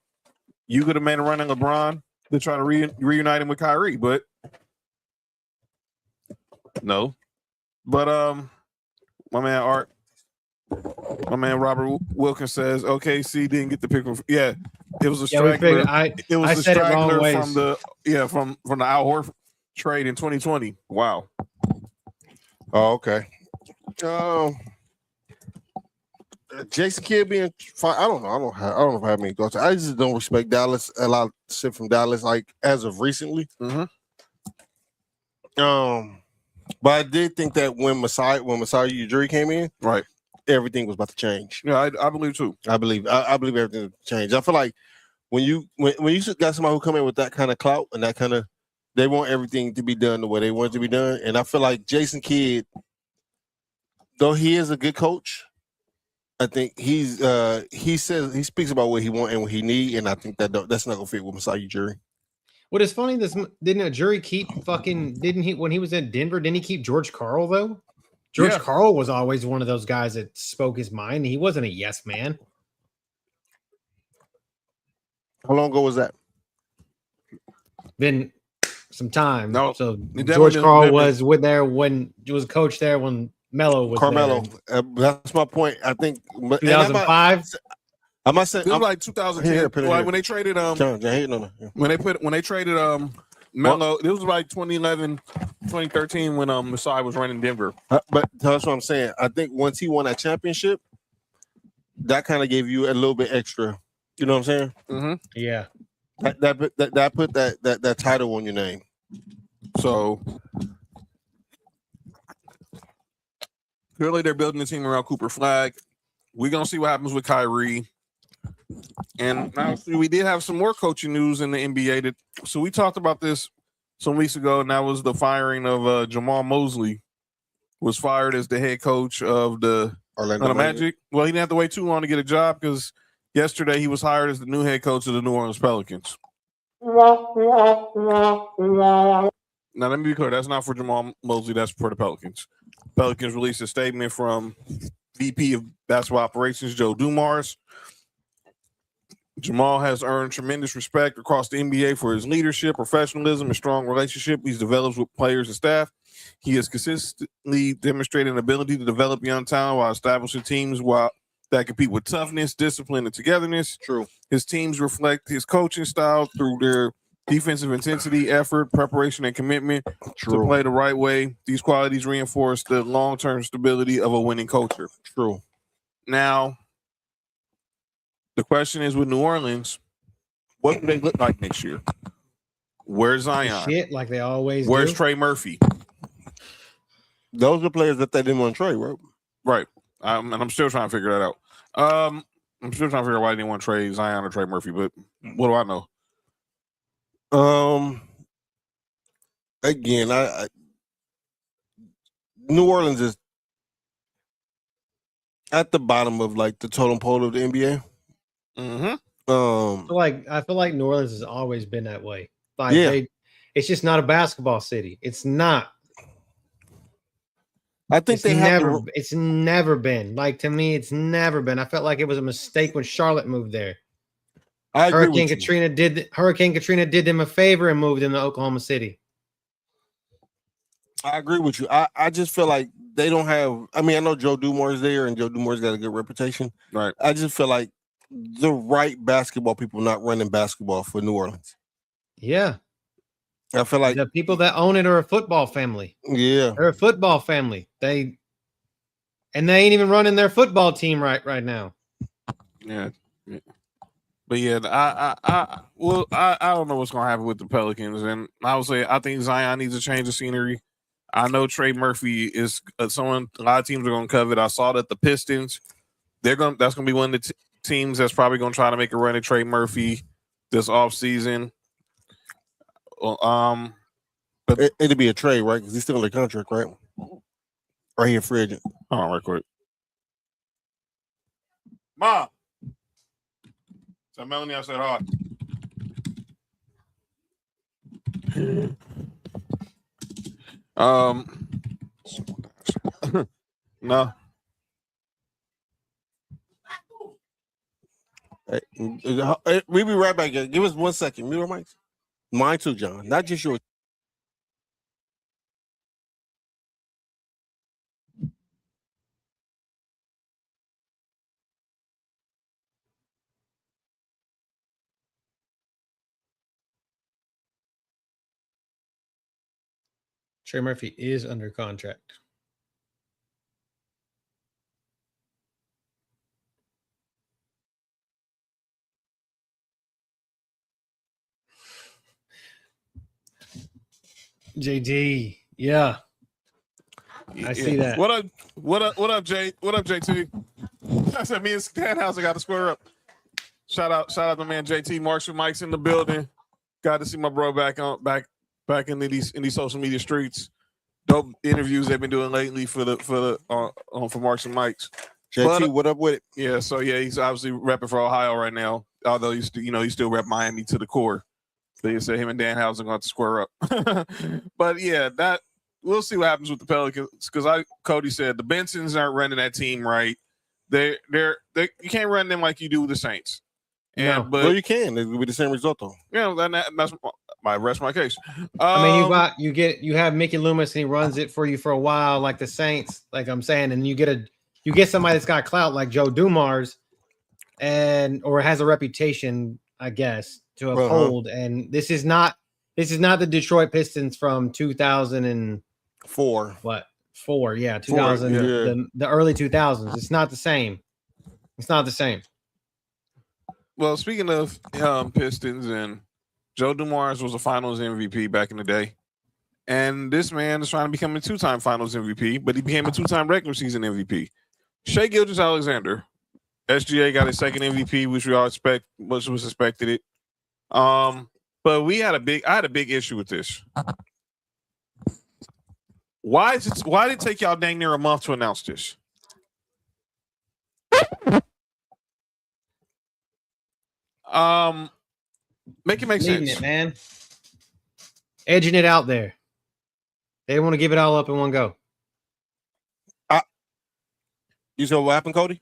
you could have made a run at LeBron to try to reunite him with Kyrie. But no. But my man Robert Wilkins says OKC didn't get the pick. It was a straggler. It was a straggler from the Al Horford trade in 2020. Wow. Oh, okay. Jason Kidd being fine. I don't know. I don't know if I have any thoughts. I just don't respect Dallas. A lot of shit from Dallas, like as of recently. Mm-hmm. But I did think that when Masai Ujiri came in, right, everything was about to change. Yeah, I believe too. I believe everything will change. I feel like when you got somebody who come in with that kind of clout and that kind of, they want everything to be done the way they want it to be done. And I feel like Jason Kidd, though he is a good coach, I think he speaks about what he wants and what he need, and I think that's not gonna fit with Masai Ujiri. What is funny, didn't a jury keep didn't he, when he was in Denver, didn't he keep George Karl though? George Karl was always one of those guys that spoke his mind. He wasn't a yes man. How long ago was that? Been some time. No, so George Karl was when he was a coach there when Melo was Carmelo. there. That's my point. I think 2005. It was like 2010. Like when they traded when they traded Melo, it was like 2011, 2013 when Masai was running Denver. But that's what I'm saying. I think once he won that championship, that kind of gave you a little bit extra. You know what I'm saying? Mm-hmm. Yeah. That put that title on your name. So clearly they're building the team around Cooper Flag. We're gonna see what happens with Kyrie. And obviously we did have some more coaching news in the NBA. So we talked about this some weeks ago, and that was the firing of Jamal Mosley was fired as the head coach of the Orlando Magic. Well, he didn't have to wait too long to get a job because yesterday he was hired as the new head coach of the New Orleans Pelicans. Now, let me be clear. That's not for Jamal Mosley. That's for the Pelicans. Pelicans released a statement from VP of Basketball Operations, Joe Dumars. Jamal has earned tremendous respect across the NBA for his leadership, professionalism, and strong relationship he's developed with players and staff. He has consistently demonstrated an ability to develop young talent while establishing teams that compete with toughness, discipline, and togetherness. True. His teams reflect his coaching style through their defensive intensity, effort, preparation, and commitment to play the right way. These qualities reinforce the long-term stability of a winning culture. True. Now, the question is with New Orleans, what do they look like next year? Where's Zion? Shit, like they always Where's do. Trey Murphy? Those are players that they didn't want to trade, right? Right. And I'm still trying to figure that out. I'm still trying to figure out why they didn't want to trade Zion or Trey Murphy, but what do I know? Again, I New Orleans is at the bottom of like the totem pole of the NBA. Mm-hmm. I feel like New Orleans has always been that way. Like it's just not a basketball city. It's not. I think it's never been. Like, to me, it's never been. I felt like it was a mistake when Charlotte moved there. I agree Hurricane Katrina did them a favor and moved them to Oklahoma City. I agree with you. I just feel like they don't have. I mean, I know Joe Dumars there, and Joe Dumars got a good reputation. Right. I just feel like the right basketball people not running basketball for New Orleans. Yeah. I feel like the people that own it are a football family. Yeah. They're a football family. They ain't even running their football team right now. Yeah. But yeah, I don't know what's gonna happen with the Pelicans, and I would say I think Zion needs a change of scenery. I know Trey Murphy is someone a lot of teams are gonna covet. I saw that the Pistons, that's gonna be one of the teams that's probably gonna try to make a run at Trey Murphy this offseason. But it'd be a trade, right? Because he's still under contract, right? Or he a free agent. Hold on, right quick. Mom. So Melanie, I said hi. No. Hey, we'll be right back. Give us 1 second. Mute our mics. Mine too, John. Not just yours. Trey Murphy is under contract. JD, yeah. I see that. What up, Jay? What up, JT? I said me and Stanhouse got to square up. Shout out to man JT Marshall. Mike's in the building. Got to see my bro back in these social media streets. Dope interviews they've been doing lately for Marks and Mike's. JT, what up with it? Yeah, so yeah, he's obviously repping for Ohio right now. Although he still rep Miami to the core. They said him and Dan Housen going to square up. But yeah, that we'll see what happens with the Pelicans because Cody said the Bensons aren't running that team right. They you can't run them like you do with the Saints. But you can. It will be the same result though. Yeah, that's my case. I mean, you have Mickey Loomis and he runs it for you for a while, like the Saints, like I'm saying, and you get somebody that's got clout like Joe Dumars, or has a reputation, I guess, to uphold. And this is not This is not the Detroit Pistons from 2004. Four. 4? Yeah, 2000. Yeah. The early 2000s. It's not the same. It's not the same. Well, speaking of Pistons, and Joe Dumars was a Finals MVP back in the day, and this man is trying to become a 2-time Finals MVP, but he became a 2-time regular season MVP. Shai Gilgeous-Alexander, SGA got his second MVP, which we all expect, much was expected it. But I had a big issue with this. Why did it take y'all dang near a month to announce this? Make it make Leaving sense, it, man. Edging it out there. They want to give it all up in one go. You said what happened, Cody?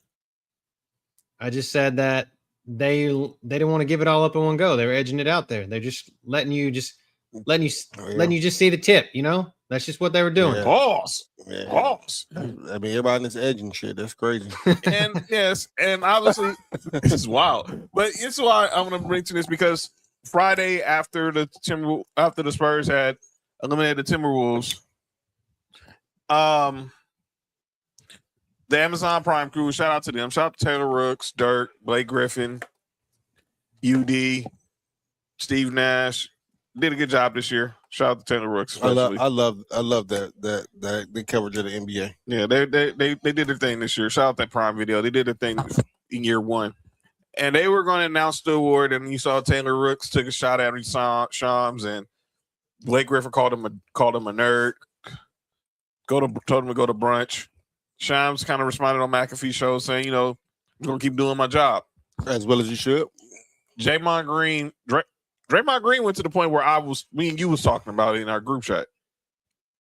I just said that they didn't want to give it all up in one go. They were edging it out there. They're just letting you just see the tip, you know? That's just what they were doing. Yeah. Pause. Yeah. Pause. I mean, everybody in this edging shit. That's crazy. And yes, and obviously this is wild. But it's why I'm gonna bring to this, because Friday after the Spurs had eliminated the Timberwolves, the Amazon Prime crew, shout out to them. Shout out to Taylor Rooks, Dirk, Blake Griffin, UD, Steve Nash. Did a good job this year. Shout out to Taylor Rooks, especially. I love that the coverage of the NBA. Yeah, they did their thing this year. Shout out that Prime Video. They did their thing in year one. And they were going to announce the award, and you saw Taylor Rooks took a shot at Shams, and Blake Griffin called him a nerd. Told him to go to brunch. Shams kind of responded on McAfee's show saying, you know, I'm going to keep doing my job. As well as you should. Draymond Green went to the point where me and you was talking about it in our group chat.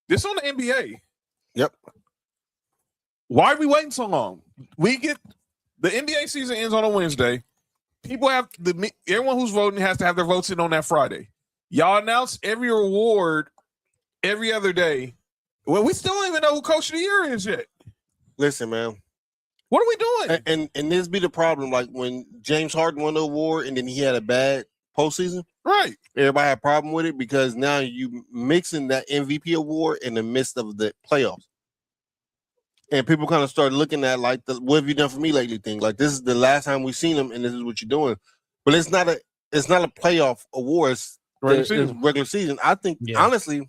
This on the NBA. Yep. Why are we waiting so long? The NBA season ends on a Wednesday. Everyone who's voting has to have their votes in on that Friday. Y'all announce every award every other day. Well, we still don't even know who Coach of the Year is yet. Listen, man. What are we doing? And this be the problem. Like when James Harden won the award and then he had a bad postseason. Right. Everybody had a problem with it because now you mixing that MVP award in the midst of the playoffs. And people kind of started looking at like what have you done for me lately thing. Like this is the last time we've seen him and this is what you're doing. But it's not a playoff award. It's regular season. I think honestly,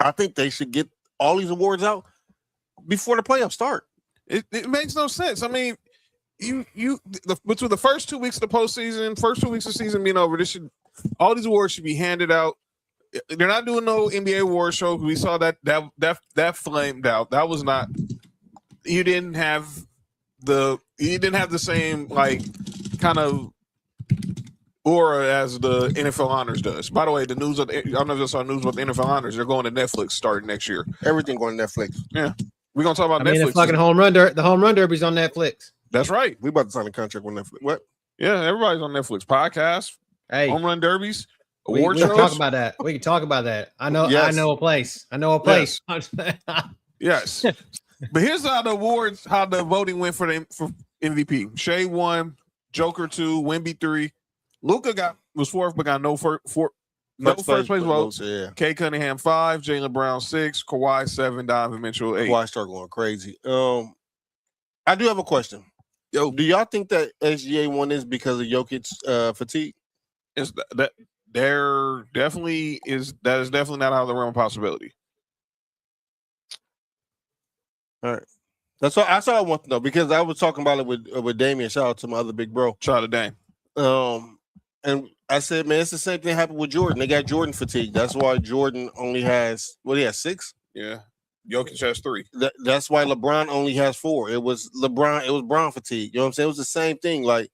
I think they should get all these awards out before the playoffs start. It makes no sense. I mean, between the first 2 weeks of the postseason, first 2 weeks of the season being over, all these awards should be handed out. They're not doing no NBA award show. We saw that flamed out. That was not. You didn't have the same like kind of aura as the NFL honors does. By the way, I don't know if you saw news about the NFL honors. They're going to Netflix starting next year. Everything going to Netflix. Yeah, we're gonna talk about Netflix. The fucking the home run derby's on Netflix. That's right. We about to sign a contract with Netflix. What? Yeah, everybody's on Netflix. Podcasts, home run derbies, award shows. We can talk about that. We can talk about that. I know a place. Yes. Yes. But here's how the voting went for MVP. Shea won, Joker 2, Wemby 3. Luka was fourth, but got no first place votes. Yeah. Kay Cunningham 5, Jaylen Brown 6, Kawhi 7, Donovan Mitchell 8. Kawhi start going crazy. I do have a question. Yo, do y'all think that SGA won this because of Jokic fatigue? Is that is definitely not out of the realm of possibility. All right. That's all I want to know because I was talking about it with Damian. Shout out to my other big bro. Shout out to Dame. And I said, man, it's the same thing happened with Jordan. They got Jordan fatigue. That's why Jordan only has 6? Yeah. Jokic has 3. That's why LeBron only has 4. It was Brown fatigue. You know what I'm saying? It was the same thing. Like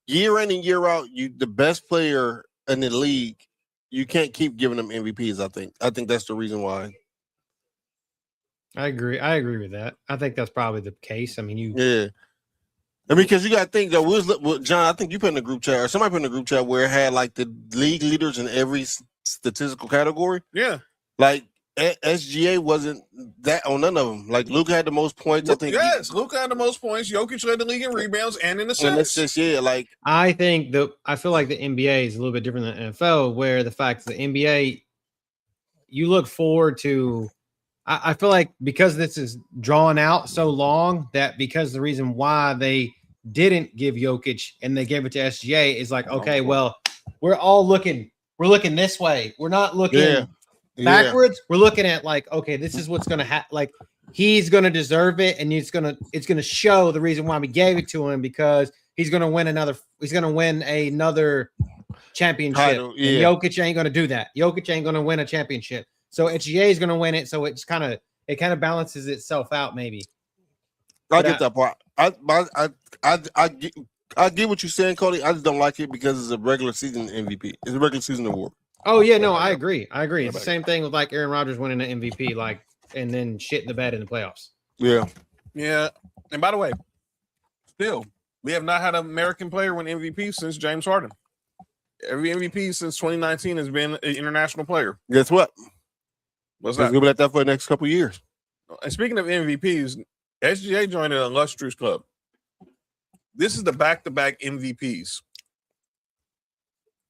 year in and year out, the best player in the league, you can't keep giving them MVPs. I think that's the reason why. I agree with that. I think that's probably the case. I mean, because you got to think that John. I think you put in a group chat or somebody put in a group chat where it had like the league leaders in every statistical category. Yeah, like SGA wasn't that on none of them. Like Luka had the most points. I think. Yes, Luka had the most points. Jokic led the league in rebounds and in assists. And assists, yeah. Like I feel like the NBA is a little bit different than NFL, where the fact that the NBA, you look forward to. I feel like because this is drawn out so long that because the reason why they didn't give Jokic and they gave it to SGA is like, okay, well, we're looking this way. We're not looking backwards. We're looking at like, okay, this is what's gonna happen. Like he's gonna deserve it, and it's gonna show the reason why we gave it to him because he's gonna win another championship. Title, And Jokic ain't gonna do that. Jokic ain't gonna win a championship. So SGA is gonna win it. So it kind of balances itself out, maybe. I get that part. I get what you're saying, Cody. I just don't like it because it's a regular season MVP. It's a regular season award. Oh yeah, no, I agree. It's the same thing with like Aaron Rodgers winning an MVP, like, and then shit in the bed in the playoffs. Yeah. Yeah. And by the way, still, we have not had an American player win MVP since James Harden. Every MVP since 2019 has been an international player. Guess what? What's He's that? gonna be like that for the next couple of years. And speaking of MVPs, SGA joined an illustrious club. This is the back-to-back MVPs.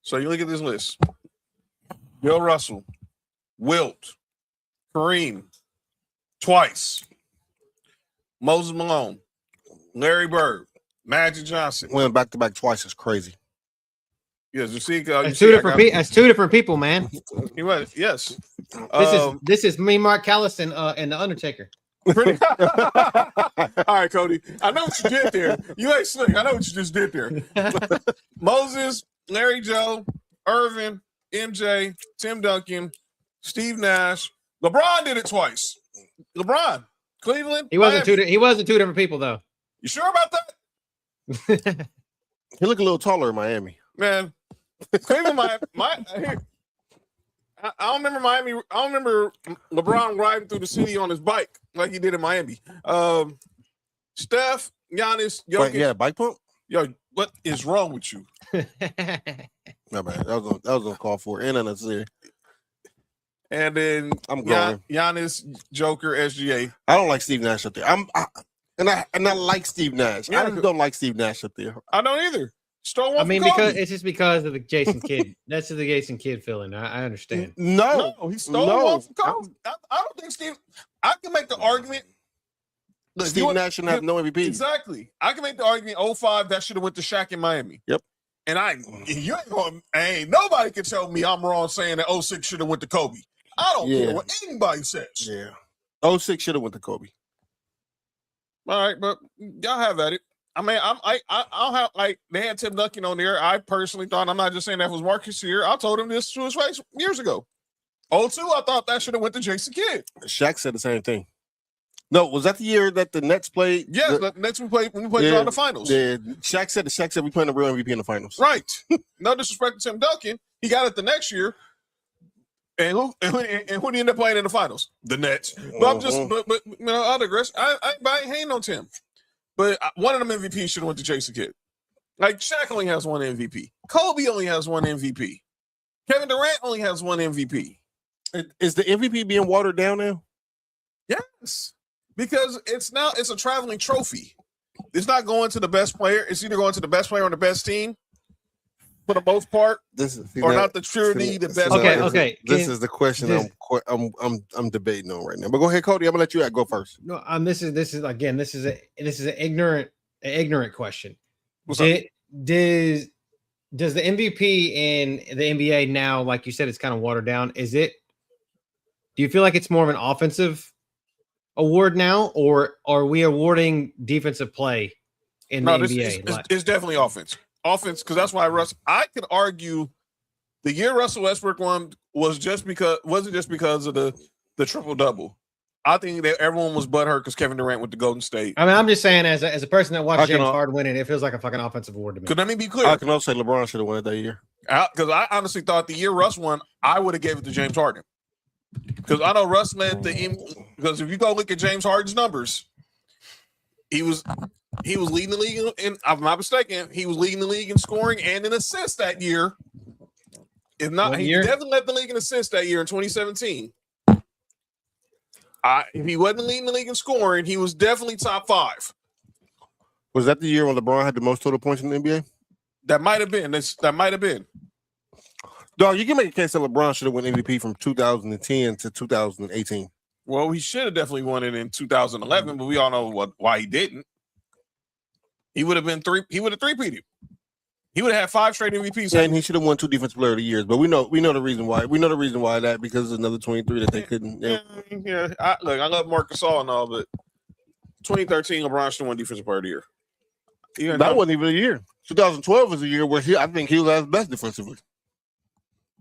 So you look at this list. Bill Russell, Wilt, Kareem, twice. Moses Malone, Larry Bird, Magic Johnson. Winning back to back twice is crazy. Yes, you see, That's two different people, man. He was, yes. This is me, Mark Callison, and the Undertaker. Pretty. All right, Cody. I know what you did there. You ain't slick. I know what you just did there. Moses, Larry Joe, Irvin, MJ, Tim Duncan, Steve Nash. LeBron did it twice. LeBron, Cleveland. He wasn't two different people though. You sure about that? He look a little taller in Miami. Man, Cleveland, I don't remember Miami. I don't remember LeBron riding through the city on his bike like he did in Miami. Steph, Giannis, Jokic. Yeah, bike pump. Yo, what is wrong with you? No man, that was gonna call for it. And unnecessary. And then I'm going. Giannis, Joker, SGA. I don't like Steve Nash up there. I like Steve Nash. Yeah, I just don't like Steve Nash up there. I don't either. Stole one. I mean, from Kobe. because it's just because of the Jason Kidd. That's the Jason Kidd feeling. I understand. No, he stole one from Kobe. I don't think Steve. I can make the argument. Look, Steve Nash shouldn't have no MVP. Exactly. I can make the argument. 05, that should have went to Shaq in Miami. Yep. And ain't nobody can tell me I'm wrong saying that 06 should have went to Kobe. I don't care what anybody says. Yeah. 06 should have went to Kobe. All right, but y'all have at it. I mean, I'll have, like, they had Tim Duncan on there. I personally thought, I'm not just saying that was Marcus here. I told him this to his face years ago. 02, I thought that should have went to Jason Kidd. Shaq said the same thing. No, was that the year that the Nets played? Yes, the Nets we played in the finals. Yeah, Shaq said we playing the real MVP in the finals. Right. No disrespect to Tim Duncan. He got it the next year. And who did he end up playing in the finals? The Nets. But I'm just, but you know, I digress. I ain't hating on Tim. But one of them MVPs should have went to Jason Kidd. Like, Shaq only has one MVP. Kobe only has one MVP. Kevin Durant only has one MVP. Is the MVP being watered down now? Yes. Because it's a traveling trophy. It's not going to the best player. It's either going to the best player on the best team, for the most part, not the purely the best. Okay. This is the question I'm debating on right now. But go ahead, Cody. I'm gonna let you go first. No, this is an ignorant question. Does the MVP in the NBA now, like you said, it's kind of watered down? Do you feel like it's more of an offensive award now, or are we awarding defensive play in the NBA? It's definitely offense. Offense, because that's why I could argue the year Russell Westbrook won wasn't just because of the triple double. I think that everyone was butthurt because Kevin Durant went to Golden State. I mean, I'm just saying, as a person that watched James Harden winning, it feels like a fucking offensive award to me. Because let me be clear. I can also say LeBron should have won it that year. Because I honestly thought the year Russ won, I would have gave it to James Harden. Because I know Russ led because if you go look at James Harden's numbers, he was leading the league in, I'm not mistaken, he was leading the league in scoring and in assists that year. If not, he definitely led the league in assists that year in 2017. If he wasn't leading the league in scoring, he was definitely top 5. Was that the year when LeBron had the most total points in the NBA? That might have been. That might have been. Dog, you can make a case that LeBron should have won MVP from 2010 to 2018. Well, he should have definitely won it in 2011, but we all know why he didn't. He would have been He would have three-peated. He would have had 5 straight MVPs. Yeah, and he should have won 2 Defensive Player of the Years. But we know the reason why. We know the reason why that because there's another 23 that they couldn't. Yeah. I love Marc Gasol and all, but 2013 LeBron should have won Defensive Player of the Year. That wasn't even a year. 2012 was a year where I think he was at his best defensively.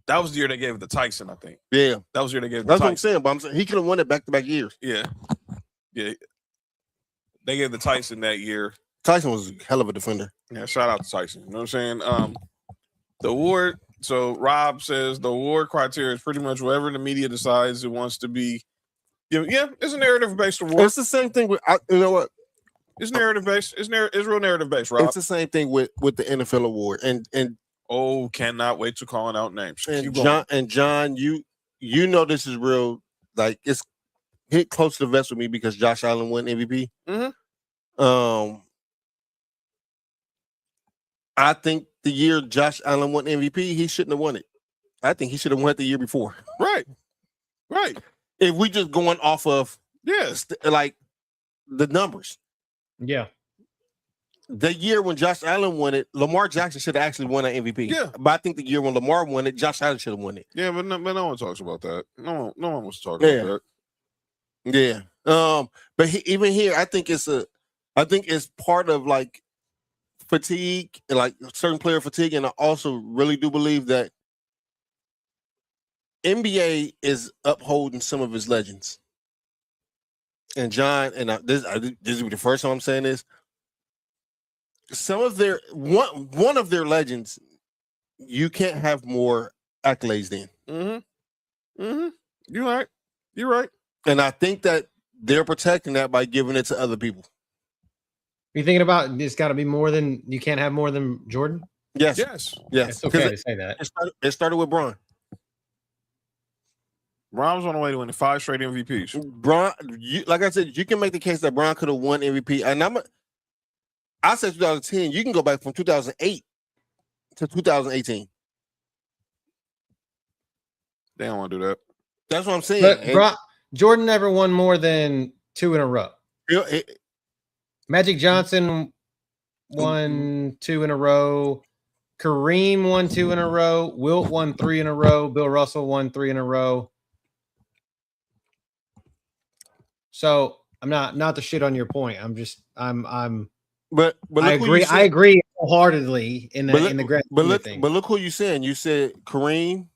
That was the year they gave it to Tyson, I think. Yeah. That was the year they gave it to That's Tyson. what I'm saying, but I'm saying he could have won it back-to-back years. Yeah. They gave it to Tyson that year. Tyson was a hell of a defender. Yeah, shout out to Tyson. You know what I'm saying? The award, so Rob says the award criteria is pretty much whatever the media decides it wants to be. Yeah, it's a narrative-based award. It's the same thing with, you know what? It's narrative-based. It's real narrative-based, Rob. It's the same thing with the NFL award. And cannot wait to calling out names. And John, you know this is real. Like, it's hit close to the vest with me because Josh Allen won MVP. Mm-hmm. I think the year Josh Allen won MVP, he shouldn't have won it. I think he should have won it the year before. Right. If we just going off of like the numbers. Yeah. The year when Josh Allen won it, Lamar Jackson should have actually won an MVP. Yeah. But I think the year when Lamar won it, Josh Allen should have won it. Yeah, but no one talks about that. No one wants to talk about that. Yeah. But even here, I think it's part of like fatigue, like certain player fatigue, and I also really do believe that NBA is upholding some of its legends. And John, and this will be the first time I'm saying this. Some of their one of their legends, you can't have more accolades than. You're right. And I think that they're protecting that by giving it to other people. You thinking about it's got to be more than you can't have more than Jordan? Yes. It's okay to say that. It started with Bron. Bron was on the way to winning 5 straight MVPs. Bron, like I said, you can make the case that Bron could have won MVP. And I said 2010. You can go back from 2008 to 2018. They don't want to do that. That's what I'm saying. But Jordan never won more than 2 in a row. Magic Johnson won 2 in a row. Kareem won 2 in a row. Wilt won 3 in a row. Bill Russell won 3 in a row. So I'm not to shit on your point. But I agree wholeheartedly in the grand thing. But look who you saying. You said Kareem.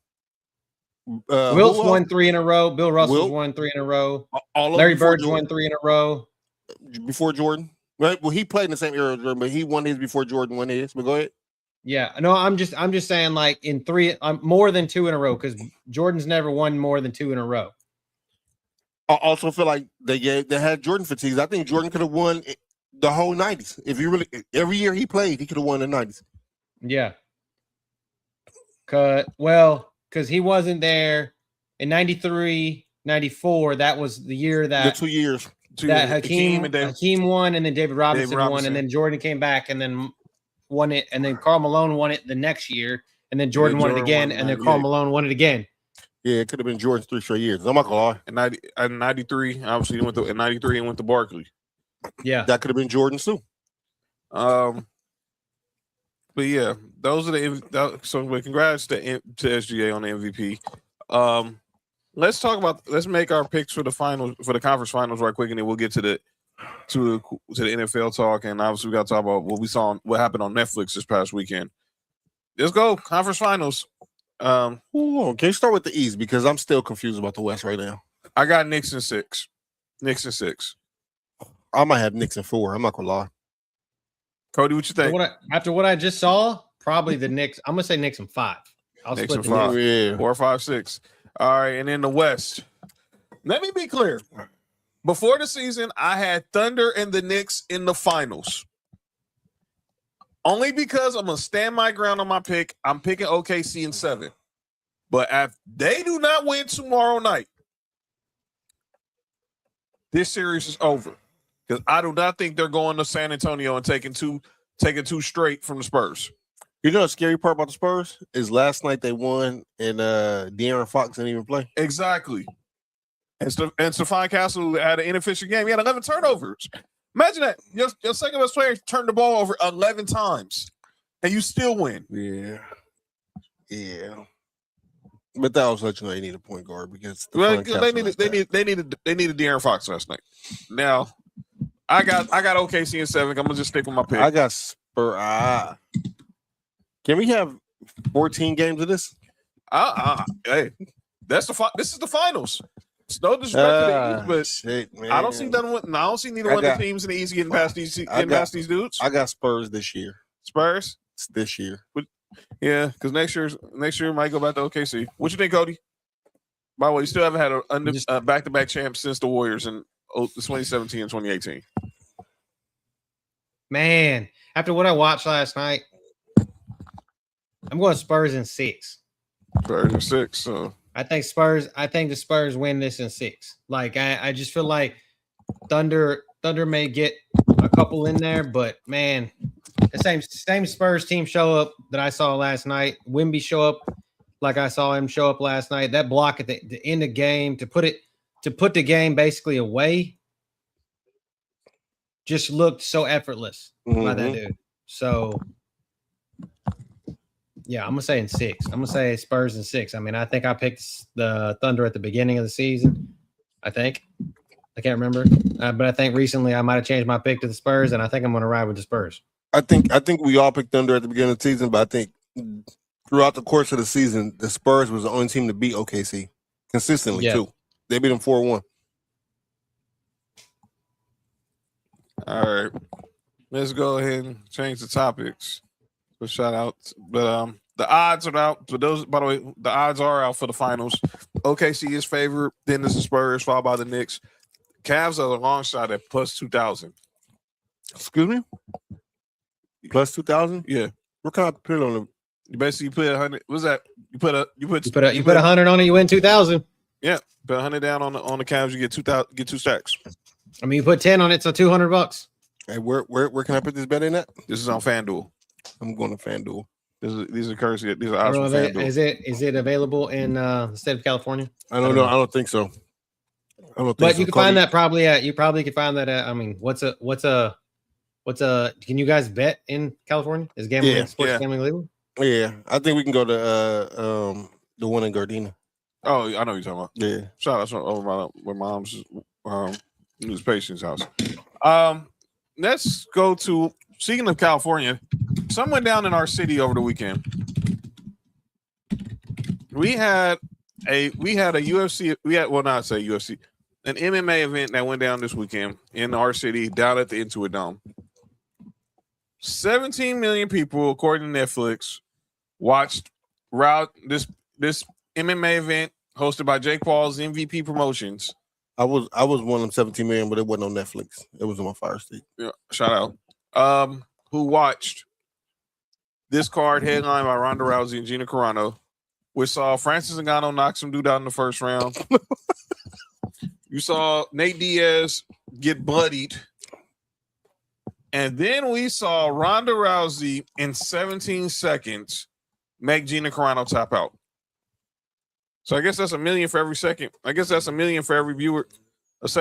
Wilt's won 3 in a row. Bill Russell's won 3 in a row. Larry Bird's won 3 in a row. Before Jordan. Right. Well, he played in the same era as Jordan, but he won his before Jordan won his. But go ahead. Yeah. No, I'm just saying like in 3, more than 2 in a row because Jordan's never won more than 2 in a row. I also feel like they had Jordan fatigues. I think Jordan could have won the whole 90s. If you really every year he played, he could have won the 90s. Yeah. Because he wasn't there in 93, 94. That was the year that the 2 years. That Hakeem won, and then David Robinson won, and then Jordan came back and then won it, and then Karl Malone won it the next year, and then Jordan won it again, and then Karl Malone won it again. Yeah, it could have been Jordan's 3 straight years. I'm not gonna lie. In 93, obviously he went to Barkley. Yeah, that could have been Jordan's too. But yeah, those are so congrats to SGA on the MVP. Let's make our picks for the finals, for the conference finals right quick, and then we'll get to the NFL talk. And obviously we got to talk about what happened on Netflix this past weekend. Let's go conference finals. Can you start with the East because I'm still confused about the West right now. I got Knicks in 6. Knicks in 6. I might have Knicks in 4. I'm not gonna lie. Cody, what you think? After what I just saw, probably the Knicks. I'm gonna say Knicks in 5. I'll Knicks split in 5. Yeah. 4, 5, 6. All right, and in the West, let me be clear. Before the season, I had Thunder and the Knicks in the finals. Only because I'm going to stand my ground on my pick. I'm picking OKC in 7. But if they do not win tomorrow night, this series is over because I do not think they're going to San Antonio and taking two straight from the Spurs. You know the scary part about the Spurs is last night they won and De'Aaron Fox didn't even play. Exactly. And Stephon Castle had an inefficient game. He had 11 turnovers. Imagine that. Your second best player turned the ball over 11 times and you still win. Yeah. But that also let you know they need a point guard because they needed De'Aaron Fox last night. Now I got OKC in 7. I'm gonna just stick with my pick. I got Spurs. Can we have 14 games of this? Hey, this is the finals. It's no disrespect to the East, but shit, man. I don't see neither one of the teams in the East getting past these dudes. I got Spurs this year. Spurs? It's this year. Yeah, because next year might go back to OKC. What you think, Cody? By the way, you still haven't had a back-to-back champ since the Warriors in 2017 and 2018. Man, after what I watched last night, I'm going Spurs in 6. Spurs in 6. So I think the Spurs win this in 6. Like I just feel like Thunder may get a couple in there, but man, the same Spurs team show up that I saw last night. Wemby show up like I saw him show up last night. That block at the end of the game to put the game basically away just looked so effortless by that dude. So yeah, I'm gonna say in 6. I'm gonna say Spurs in 6. I mean, I think I picked the Thunder at the beginning of the season. I can't remember, but I think recently I might have changed my pick to the Spurs, and I think I'm gonna ride with the Spurs. I think we all picked Thunder at the beginning of the season, but I think throughout the course of the season, the Spurs was the only team to beat OKC consistently too. They beat them 4-1. All right, let's go ahead and change the topics. So shout out, but the odds are out. For those, by the way, the odds are out for the finals. OKC is favored. Then there's the Spurs, followed by the Knicks. Cavs are the long shot at plus 2,000. Excuse me. Plus 2,000? Yeah. What kind of put on them? You basically put 100. What's that? You put 100 on it, you win 2,000. Yeah, put 100 down on the Cavs, you get 2,000. Get 2 stacks. I mean, you put 10 on it, so $200. Hey, where can I put this bet in at? This is on FanDuel. I'm going to FanDuel. These are currency. These are odds from FanDuel. Is it available in the state of California? I don't know. I don't think so. But you can find that probably at. You probably could find that at. I mean, what's a? Can you guys bet in California? Is gambling sports gambling legal? Yeah, I think we can go to the one in Gardena. Oh, I know what you're talking about. Yeah, shout out over my mom's news patient's house. Let's go to, speaking of California, somewhere down in our city over the weekend. We had a UFC. An MMA event that went down this weekend in our city, down at the Intuit Dome. 17 million people, according to Netflix, watched this MMA event hosted by Jake Paul's MVP Promotions. I was one of them 17 million, but it wasn't on Netflix. It was on my Fire Stick. Yeah, shout out. Who watched this card headlined by Ronda Rousey and Gina Carano, which saw Francis Ngannou knock some dude out in the first round. You saw Nate Diaz get bloodied. And then we saw Ronda Rousey in 17 seconds make Gina Carano tap out. So I guess that's $1 million for every second. I guess that's $1 million for every viewer. $1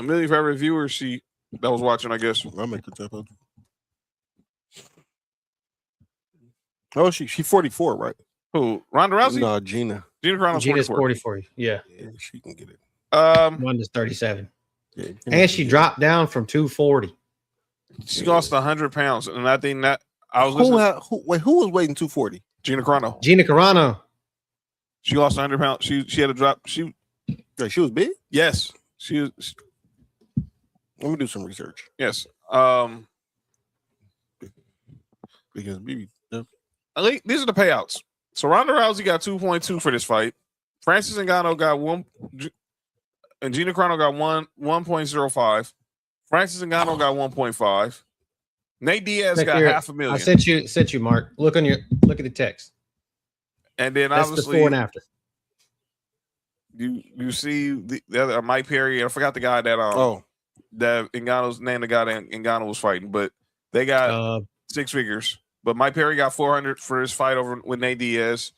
million for every viewer that was watching, I guess. I'll make the tap out. Oh, she 44, right? Who? Ronda Rousey? No, Gina. Gina Carano's 44. Yeah. She can get it. One is 37. Yeah, and she dropped down from 240. She lost 100 pounds, and I think that I was who was weighing 240? Gina Carano. Gina Carano. She lost 100 pounds. She had to drop. She was big. Yes, she was. Let me do some research. Yes. Because maybe these are the payouts. So Ronda Rousey got 2.2 for this fight. Francis Ngannou got 1, and Gina Carano got 1.05. Francis Ngannou got 1.5. Nate Diaz got $500,000. I sent you, Mark. Look at the text. And then that's obviously before and after. you see the other Mike Perry. I forgot the guy that that Ngannou's name. The guy that Ngannou was fighting, but they got 6 figures. But Mike Perry got 400 for his fight over with Nate Diaz,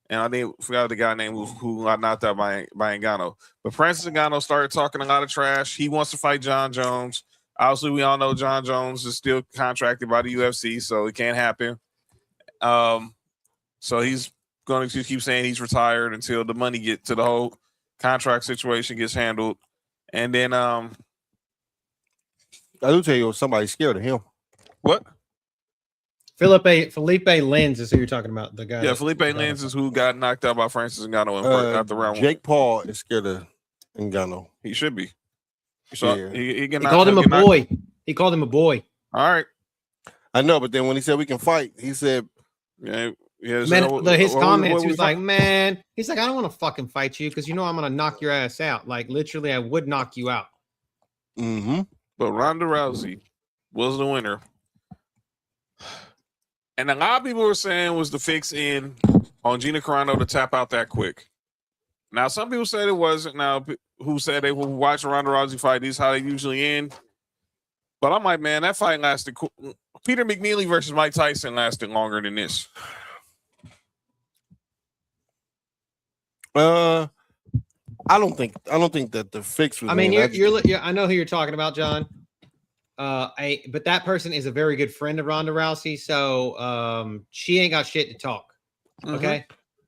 and I forgot the guy name who got knocked out by Ngannou. But Francis Ngannou started talking a lot of trash. He wants to fight John Jones. Obviously, we all know John Jones is still contracted by the UFC, so it can't happen. So he's going to keep saying he's retired until the money get to the whole contract situation gets handled. And then I do tell you, somebody's scared of him. What? Felipe Lins is who you're talking about. The guy. Yeah, Felipe Lins is who got knocked out by Francis Ngannou after round 1. Jake Paul is scared of Ngannou. He should be. So yeah. he called him a boy. He called him a boy. All right. I know, but then when he said we can fight, he said, yeah. Man, his comments, he was like, man, he's like, I don't want to fucking fight you because you know I'm going to knock your ass out. Like, literally, I would knock you out. Mm-hmm. But Ronda Rousey was the winner. And a lot of people were saying was the fix in on Gina Carano to tap out that quick. Now, some people said it wasn't. Now, who said they will watch Ronda Rousey fight, this is how they usually end. But I'm like, man, that fight lasted. Peter McNeely versus Mike Tyson lasted longer than this. I don't think that the fix was. I mean, you're I know who you're talking about, John. But that person is a very good friend of Ronda Rousey, so she ain't got shit to talk. Okay,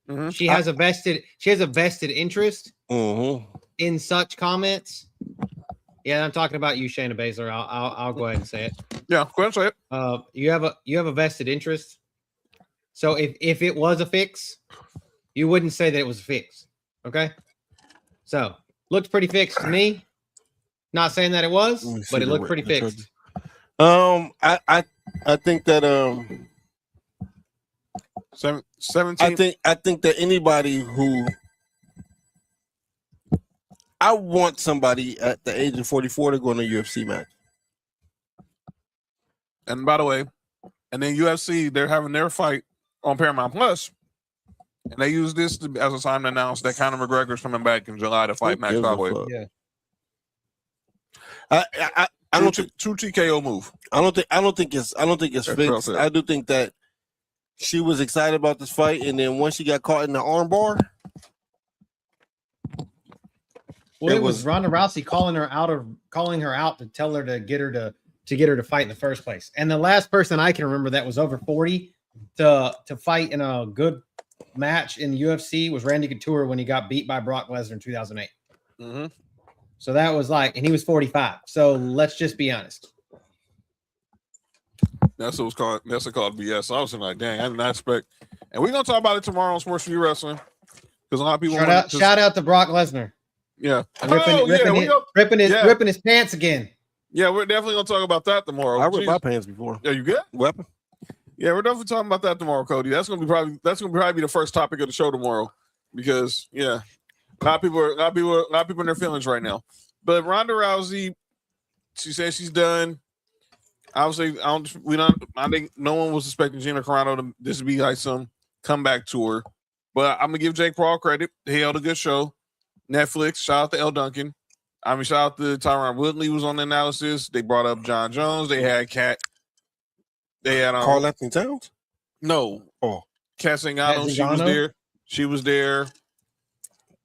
mm-hmm. She has a vested interest in such comments. Yeah, I'm talking about you, Shayna Baszler. I'll go ahead and say it. Yeah, go ahead and say it. You have a vested interest. So if it was a fix, you wouldn't say that it was a fix. Okay. So looked pretty fixed to me. Not saying that it was, but it looked pretty fixed. I think that 17. I think that anybody who I want somebody at the age of 44 to go in a UFC match. And by the way, and then UFC, they're having their fight on Paramount Plus, and they use this as a time to announce that Conor McGregor's coming back in July to fight Max Holloway. Yeah. I don't think true TKO move. I don't think it's fixed. I do think that she was excited about this fight, and then once she got caught in the armbar, well, it was Ronda Rousey calling her out to tell her to get her to fight in the first place. And the last person I can remember that was over 40 to fight in a good match in the UFC was Randy Couture when he got beat by Brock Lesnar in 2008. Mm-hmm. So that was and he was 45. So let's just be honest. That's what was called. That's called BS. So I was like, dang, I did not expect. And we're gonna talk about it tomorrow on Sports View Wrestling because a lot of people shout out to Brock Lesnar. Yeah, ripping his pants again. Yeah, we're definitely gonna talk about that tomorrow. I ripped my pants before. Yeah, you good? Weapon. Yeah, we're definitely talking about that tomorrow, Cody. That's gonna probably be the first topic of the show tomorrow because a lot of people in their feelings right now. But Ronda Rousey, she says she's done. Obviously, I think no one was expecting Gina Carano to be like some comeback tour. But I'm gonna give Jake Paul credit. He held a good show. Netflix, shout out to L. Duncan. I mean, shout out to Tyron Woodley was on the analysis. They brought up John Jones. They had Kat. They had Carl Anthony Towns? No. Oh. Kat Zingano. She was there. She was there.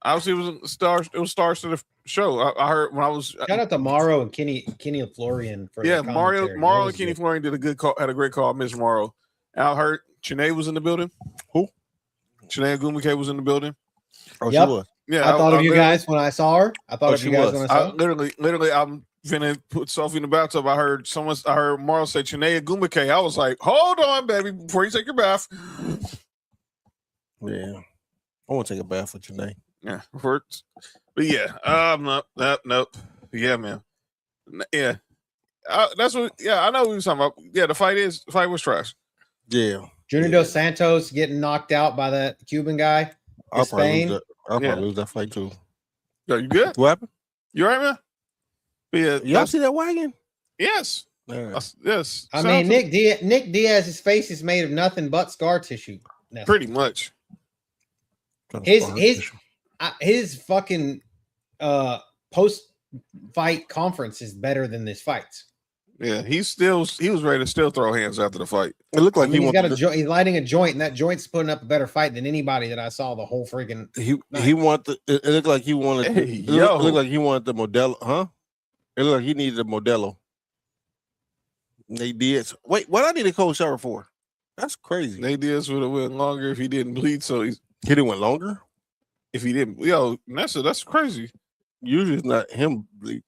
Obviously, it was stars to the show. I heard when I was shout out to Morrow and Kenny Florian for Morrow and Kenny Florian did a good call, had a great call, Miss Morrow. And I heard Chene was in the building. Who? Chene Agumake was in the building. Oh, yep. She was. Yeah, I thought of you guys when I saw her. I thought of you guys when I saw her. Literally, I'm finna put Sophie in the bathtub. I heard Morrow say Chene Agumake. I was like, hold on, baby, before you take your bath. Yeah, I want to take a bath with Chene. Yeah, hurts. But yeah, nope. Yeah, man. Yeah, that's what. Yeah, I know what we were talking about. Yeah, the fight was trash. Yeah, Junior Dos Santos getting knocked out by that Cuban guy. I'll probably lose that fight too. Yo, you good? What happened? You all right, man? But yeah, y'all see that wagon? Yes. Yes. I mean, Nick Diaz's face is made of nothing but scar tissue. Pretty much. his fucking post fight conference is better than this fight. Yeah, he was ready to still throw hands after the fight. It looked like he's lighting a joint, and that joint's putting up a better fight than anybody that I saw the whole freaking. He wanted. It looked like he wanted. It looked like he wanted the Modelo, huh? It looked like he needed a Modelo. They did. Wait, what I need a cold shower for? That's crazy. Nate Diaz would have went longer if he didn't bleed. So he didn't went longer. If he didn't, yo, that's crazy. Usually it's not him bleed.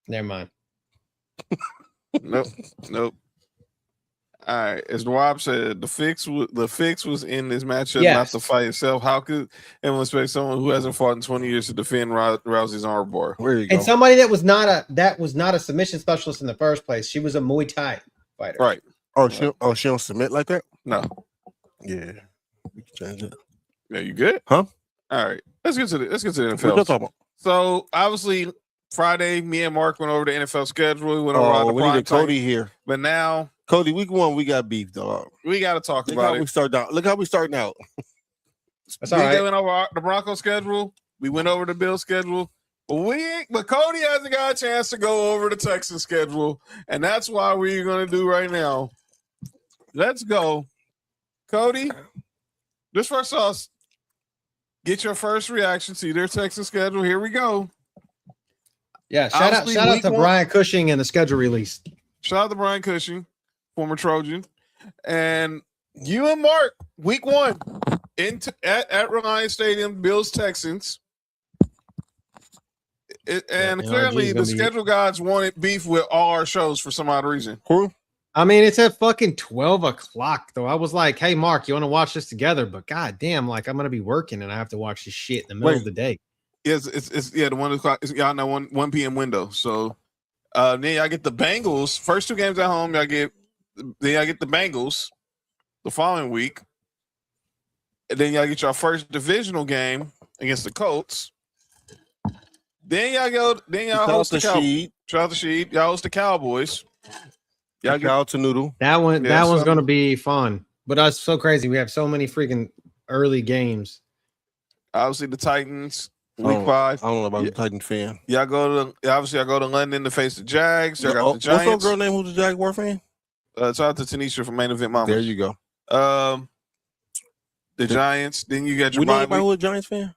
Never mind. Nope. All right, as Nawab said, the fix was in this matchup, yes. not the fight itself. How could anyone expect someone who hasn't fought in 20 years to defend Rousey's armbar? There you go. And somebody that was not a submission specialist in the first place. She was a Muay Thai fighter. Right. She don't submit like that? No. Yeah. We can change it. Yeah, you good? Huh? All right. Let's get to the NFL. What you talking about? So obviously Friday, me and Mark went over the NFL schedule. We went over we need Cody here. But now Cody, week 1, we got beef, dog. We got to talk Look about how it. Look how we starting out. That's all right. We went over the Broncos schedule. We went over the Bills schedule. But Cody hasn't got a chance to go over the Texans schedule, and that's why we're going to do right now. Let's go, Cody. Just first off, get your first reaction. See their Texans schedule. Here we go. Yeah, shout out to Brian Cushing and the schedule release. Shout out to Brian Cushing, former Trojan, and you and Mark. Week 1 at Reliance Stadium, Bills Texans. Clearly, the schedule gods wanted beef with all our shows for some odd reason. Who? I mean, it's at fucking 12 o'clock, though. I was like, hey, Mark, you want to watch this together? But goddamn, like, I'm going to be working and I have to watch this shit in the middle of the day. It's the 1 o'clock. Y'all know 1 p.m. window. So then y'all get the Bengals. First 2 games at home, y'all get the Bengals the following week. And then y'all get your first divisional game against the Colts. Then y'all host the Cowboys. Shout out to Sheed. Y'all host the Cowboys. Y'all get out to Noodle. That one's gonna be fun. But that's so crazy. We have so many freaking early games. Obviously, the Titans, week 5. I don't know about the Titan fan. Y'all go to London to face the Jags. Y'all got the Giants. What's that girl name who's the Jaguar fan? Shout out to Tanisha from Main Event Mama. There you go. The Giants. Then you got your. We know anybody who a Giants fan?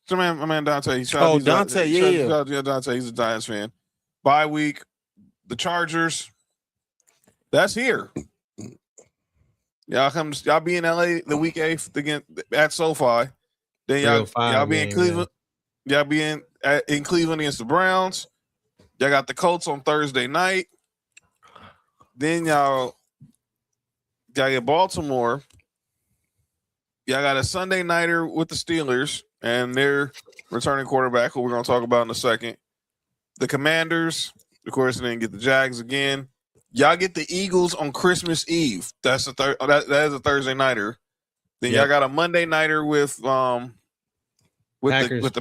So my man Dante. Dante, yeah. Dante. He's a Giants fan. Bye week, the Chargers. That's here. Y'all be in LA the week 8th again at SoFi. Then y'all be in Cleveland. Yeah. Y'all be in Cleveland against the Browns. Y'all got the Colts on Thursday night. Then y'all get Baltimore. Y'all got a Sunday nighter with the Steelers and their returning quarterback, who we're going to talk about in a second. The Commanders, of course, and then get the Jags again. Y'all get the Eagles on Christmas Eve. That's that is a Thursday nighter. Then y'all got a Monday nighter with the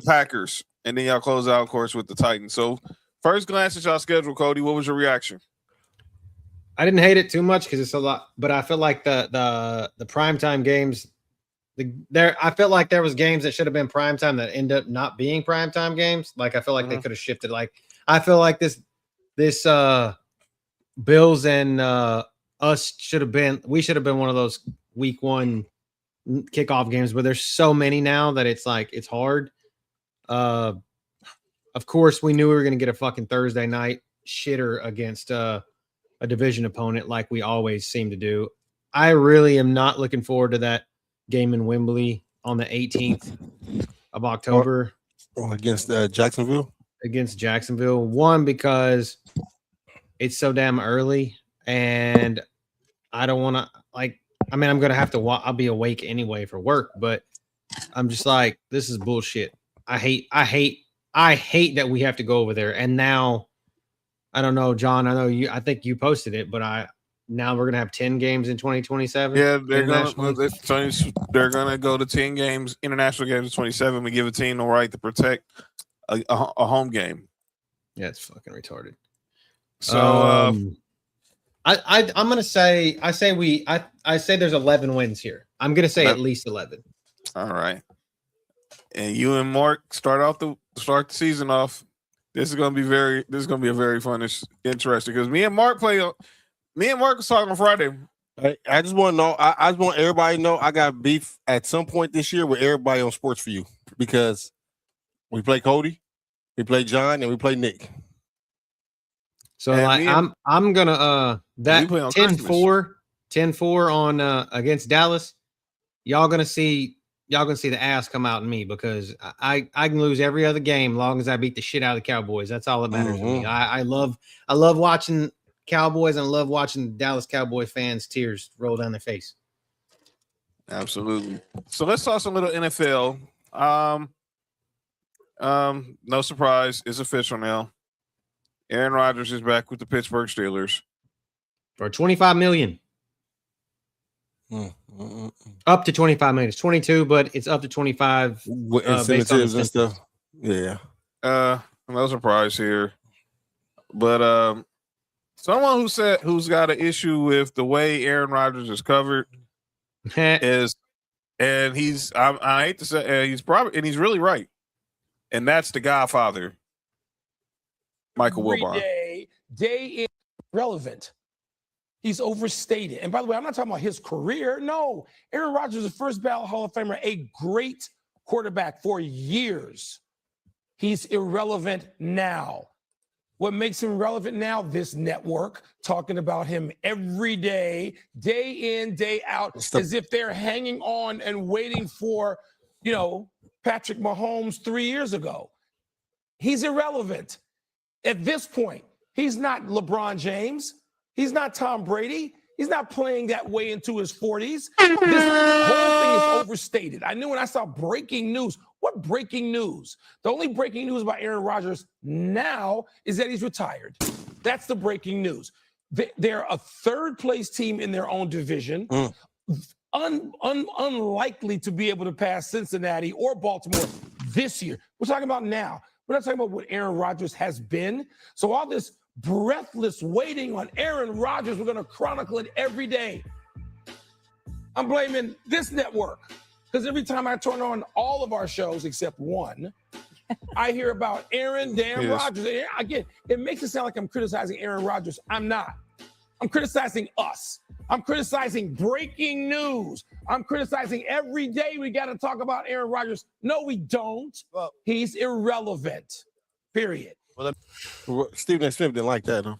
Packers, and then y'all close out, of course, with the Titans. So, first glance at y'all schedule, Cody. What was your reaction? I didn't hate it too much because it's a lot, but I feel like the primetime games. I felt like there was games that should have been primetime that end up not being primetime games. Like I feel like they could have shifted. Like I feel like this Bills and us should have been. We should have been one of those week 1 kickoff games, but there's so many now that it's like it's hard. Of course, we knew we were going to get a fucking Thursday night shitter against a division opponent like we always seem to do. I really am not looking forward to that game in Wembley on the 18th of October. Against Jacksonville? Against Jacksonville. One, because it's so damn early and I don't want to I'm going to have to I'll be awake anyway for work, but I'm just like, this is bullshit. I hate that we have to go over there. And now, I don't know, John, I think you posted it, but now we're going to have 10 games in 2027. Yeah, they're going to go to 10 games, international games in 27. We give a team the right to protect a home game. Yeah, it's fucking retarded. So I'm going to say, I say there's 11 wins here. I'm gonna say at least 11. All right. And you and Mark start the season off. This is gonna be a very fun, interesting because me and Mark was talking on Friday. I just want to know. I just want everybody to know I got beef at some point this year with everybody on Sports for You because we play Cody, we play John, and we play Nick. So like I'm gonna that 10-4 on against Dallas. Y'all gonna see the ass come out in me because I can lose every other game as long as I beat the shit out of the Cowboys. That's all that matters to me. I love watching Cowboys and I love watching the Dallas Cowboy fans' tears roll down their face. Absolutely. So let's talk some little NFL. No surprise, it's official now. Aaron Rodgers is back with the Pittsburgh Steelers for $25 million. Up to 25 million. It's 22, but it's up to 25 with incentives and stuff. Yeah. No surprise here. But someone who's got an issue with the way Aaron Rodgers is covered is, and I hate to say, he's really right, and that's the Godfather, Michael Wilbon. Day is relevant. He's overstated. And by the way, I'm not talking about his career. No, Aaron Rodgers is the first ballot Hall of Famer, a great quarterback for years. He's irrelevant now. What makes him relevant now? This network talking about him every day in, day out, as if they're hanging on and waiting for, Patrick Mahomes 3 years ago. He's irrelevant. At this point, he's not LeBron James. He's not Tom Brady. He's not playing that way into his 40s. This whole thing is overstated. I knew when I saw breaking news. What breaking news? The only breaking news about Aaron Rodgers now is that he's retired. That's the breaking news. They're a third-place team in their own division. Unlikely to be able to pass Cincinnati or Baltimore this year. We're talking about now. We're not talking about what Aaron Rodgers has been. So all this breathless waiting on Aaron Rodgers, we're going to chronicle it every day. I'm blaming this network because every time I turn on all of our shows except one, I hear about Aaron Rodgers. Again, it makes it sound like I'm criticizing Aaron Rodgers. I'm not. I'm criticizing us. I'm criticizing breaking news. I'm criticizing every day we got to talk about Aaron Rodgers. No, we don't. Well, he's irrelevant, period. Well, Stephen A. Smith didn't like that, huh?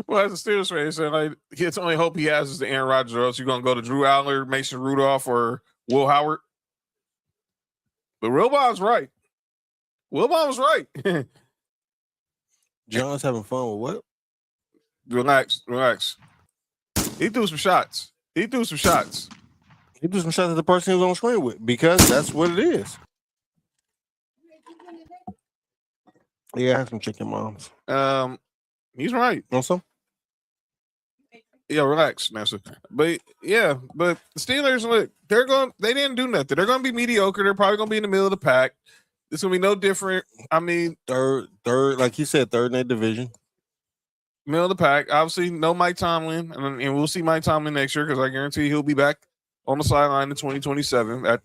Well, as a Steelers fan, he said, like, it's only hope he has is the Aaron Rodgers, or else you're going to go to Drew Aller, Mason Rudolph, or Will Howard. But Wilbon's right. Wilbon was right. John's having fun with what? Relax. He threw some shots. He threw some shots at the person he was on screen with because that's what it is. Yeah, I have some chicken moms. He's right. Also, yeah, relax, Nessa. But yeah, the Steelers, look, they didn't do nothing. They're gonna be mediocre. They're probably gonna be in the middle of the pack. It's gonna be no different. I mean, third, like you said, third in that division. Middle of the pack. Obviously, no Mike Tomlin, and we'll see Mike Tomlin next year because I guarantee he'll be back on the sideline in 2027. I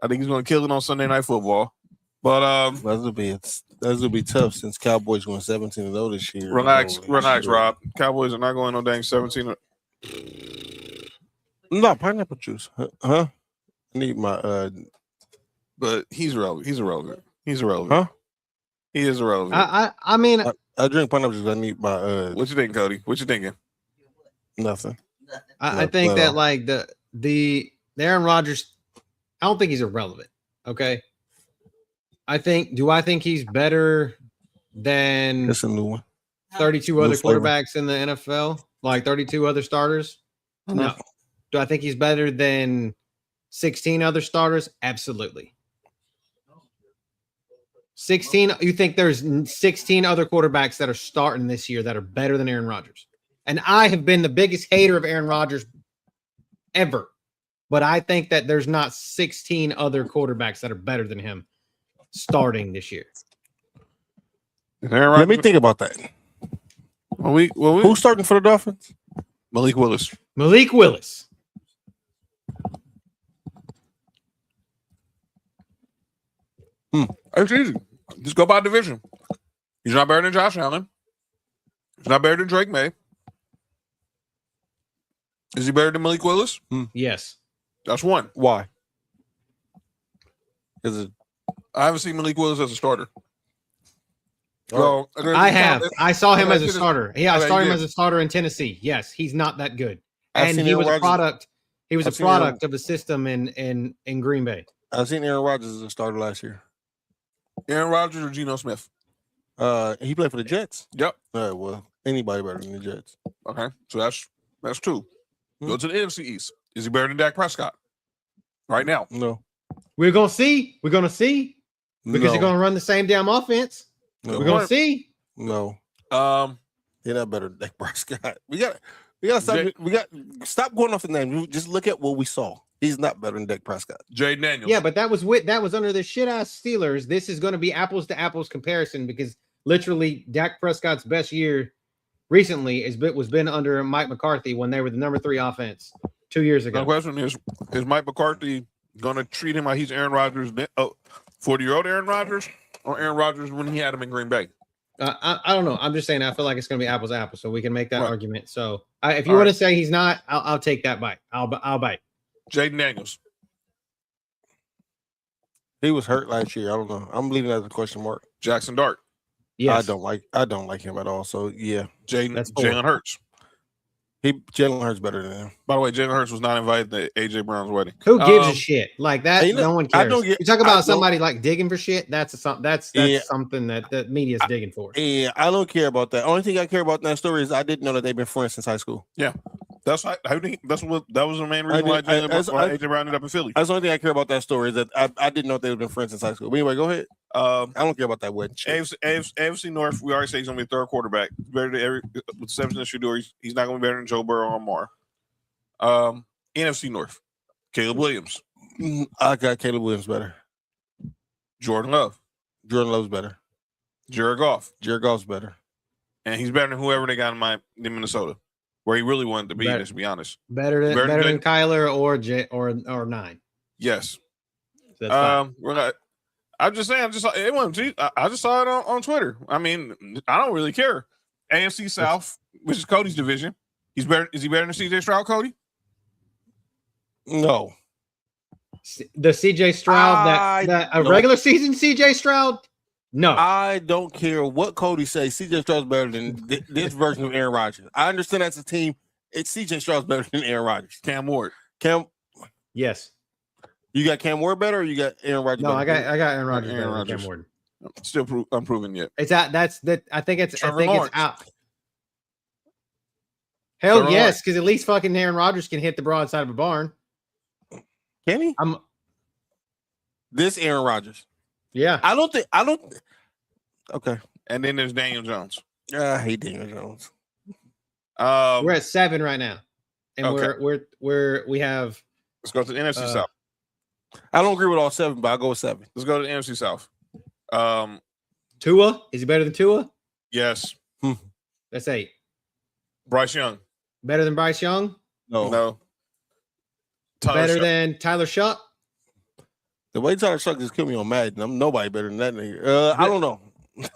think he's gonna kill it on Sunday Night Football. But that'll be tough since Cowboys won 17-0 this year. Relax, Rob. Cowboys are not going no dang 17. No pineapple juice, huh? I need my But he's irrelevant. Huh? He is irrelevant. I mean, I drink pineapple juice. I need my What you think, Cody? What you thinking? Nothing. I think that like the Aaron Rodgers, I don't think he's irrelevant. Okay. I think he's better than That's a new one. 32 other quarterbacks in the NFL, like 32 other starters? No. Do I think he's better than 16 other starters? Absolutely. 16. You think there's 16 other quarterbacks that are starting this year that are better than Aaron Rodgers? And I have been the biggest hater of Aaron Rodgers ever. But I think that there's not 16 other quarterbacks that are better than him starting this year. Let me think about that. Who's starting for the Dolphins? Malik Willis. It's easy. Just go by division. He's not better than Josh Allen. He's not better than Drake May. Is he better than Malik Willis? Yes. That's one. Why? Because I haven't seen Malik Willis as a starter. Well, I have. I saw him as a starter. Yeah, I Okay, saw him yeah. as a starter in Tennessee. Yes, he's not that good. I've And seen he Aaron was a Rodgers- product. He was a I've seen Aaron- product of the system in Green Bay. I've seen Aaron Rodgers as a starter last year. Aaron Rodgers or Geno Smith? He played for the Jets. Yep. Well, anybody better than the Jets. Okay, so that's two. Go to the NFC East. Is he better than Dak Prescott? Right now. No. We're gonna see. We're gonna see because no. you're gonna run the same damn offense. No. We're gonna see. No. They're not better than Dak Prescott. We got stop going off the name. Just look at what we saw. He's not better than Dak Prescott. Jaden Daniels. Yeah, but that was under the shit ass Steelers. This is going to be apples to apples comparison because literally Dak Prescott's best year recently was been under Mike McCarthy when they were the number 3 offense 2 years ago. My question is Mike McCarthy going to treat him like he's Aaron Rodgers, 40-year-old Aaron Rodgers, or Aaron Rodgers when he had him in Green Bay? I don't know. I'm just saying I feel like it's going to be apples to apples, so we can make that Right. argument. So if you want to say he's not, I'll take that bite. I'll bite. Jaden Daniels. He was hurt last year. I don't know. I'm leaving that as a question mark. Jackson Dart. Yes. I don't like him at all. So yeah, That's four. Jalen Hurts. Jalen Hurts better than him. By the way, Jalen Hurts was not invited to AJ Brown's wedding. Who gives a shit like that? you know, No one I cares. don't get- You talk I about don't- somebody like digging for shit. That's Yeah. something that the media's digging for. Yeah, I don't care about that. Only thing I care about in that story is I didn't know that they've been friends since high school. That was the main reason why AJ Brown ended up in Philly. That's the only thing I care about that story is that I didn't know they've been friends since high school. But anyway, go ahead. I don't care about that wedding. AFC North, we already say he's going to be a third quarterback. Better than with Simpson and Shador, he's not going to be better than Joe Burrow or Lamar. NFC North, Caleb Williams. I got Caleb Williams better. Jordan Love. Jordan Love's better. Jared Goff. Jared Goff's better. And he's better than whoever they got in Minnesota, where he really wanted to be, Better. to be honest. Better than Kyler or 9. Yes. So that's fine. We're not. I'm just saying. I just saw it on Twitter. I mean, I don't really care. AFC South, which is Cody's division. He's better. Is he better than CJ Stroud, Cody? No. The CJ Stroud no. regular season CJ Stroud. No, I don't care what Cody says. CJ Stroud's better than this version of Aaron Rodgers. I understand that's a team. It's CJ Stroud's better than Aaron Rodgers. Cam Ward. yes. You got Cam Ward better, or you got Aaron Rodgers? No, better? I got Aaron Rodgers. Aaron better than Rodgers. Cam Ward. Still unproven yet. It's out. That's that. I think it's Trevor Lawrence. it's out. Hell Trevor yes, Lawrence. because at least fucking Aaron Rodgers can hit the broadside of a barn. Can he? This Aaron Rodgers. Yeah. I don't. Okay. And then there's Daniel Jones. I hate Daniel Jones. We're at 7 right now, and Okay. we have. Let's go to the NFC South. I don't agree with all 7, but I'll go with 7. Let's go to the NFC South. Tua. Is he better than Tua? Yes. That's 8. Bryce Young. Better than Bryce Young? No. Tyler Better Shuck. than Tyler Shuck? The way Tyler Shuck just killed me on Madden, I'm nobody better than that nigga. I don't know.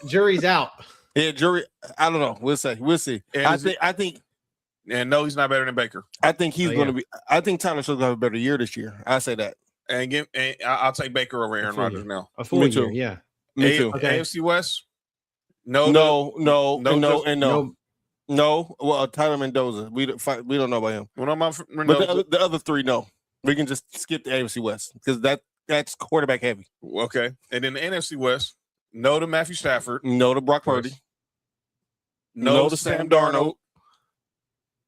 Jury's out. Yeah, jury. I don't know. We'll see. And I think And no, he's not better than Baker. I think he's going to be. I think Tyler Shuck's going to have a better year this year. I say that. And I'll take Baker over Aaron Rodgers now. A full Me year, too. yeah. Me too. Okay. AFC West. No. No. Well, Tyler Mendoza. We don't know about him. Well, no, But the other 3, no. We can just skip the AFC West because that's quarterback heavy. okay. And then the NFC West. No to Matthew Stafford. No to Brock Purdy. No to Sam Darnold.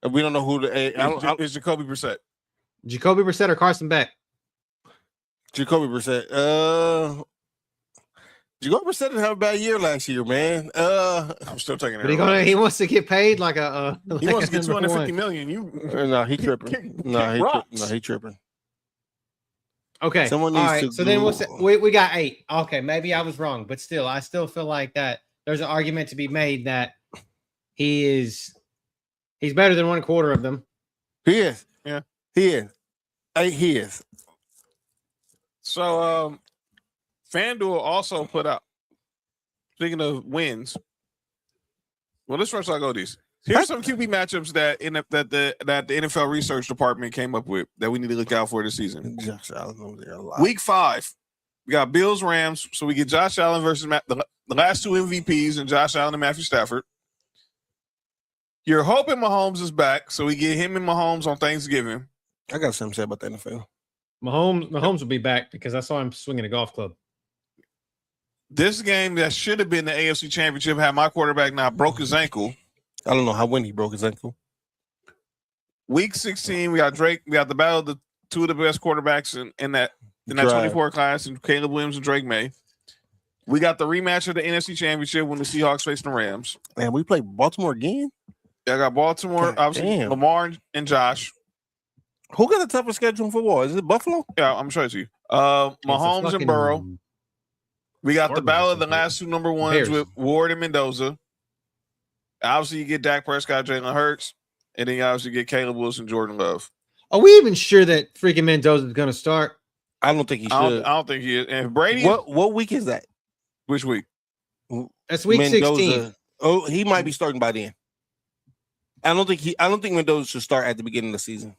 And we don't know who the. It's Jacoby Brissett. Jacoby Brissett or Carson Beck? Jacoby Brissett. Jacoby Brissett didn't have a bad year last year, man. I'm still taking But it. he wants to get paid like a. He wants to get number one. $250 million. No, he tripping. He tripping. Okay. Someone All needs right. to So then Google. we got 8. Okay, maybe I was wrong, but still, I still feel like that there's an argument to be made that he's better than 1/4 of them. He is. Yeah. He is. He is. So FanDuel also put out. Speaking of wins, well, let's first go these. Here's some QB matchups that the NFL research department came up with that we need to look out for this season. Josh Allen over there a lot. Week 5, we got Bills Rams, so we get Josh Allen versus the last 2 MVPs and Josh Allen and Matthew Stafford. You're hoping Mahomes is back, so we get him and Mahomes on Thanksgiving. I got something to say about the NFL. Mahomes will be back because I saw him swinging a golf club. This game that should have been the AFC Championship had my quarterback now broke his ankle. I don't know when he broke his ankle. Week 16, we got Drake. We got the battle of the 2 of the best quarterbacks in that 24 class, and Caleb Williams and Drake May. We got the rematch of the NFC Championship when the Seahawks facing the Rams. Man, we play Baltimore again. Yeah, I got Baltimore, God obviously damn. Lamar and Josh. Who got a tougher schedule for what? Is it Buffalo? Yeah, I'm sure it's you. Mahomes and Burrow. We got the battle of the last 2 number 1s Bears. with Ward and Mendoza. Obviously, you get Dak Prescott, Jalen Hurts, and then you obviously get Caleb Wilson, Jordan Love. Are we even sure that freaking Mendoza is going to start? I don't think he I should. don't think he is. And Brady, What week is that? which week? That's week 16. Oh, he might be starting by then. I don't think Mendoza should start at the beginning of the season.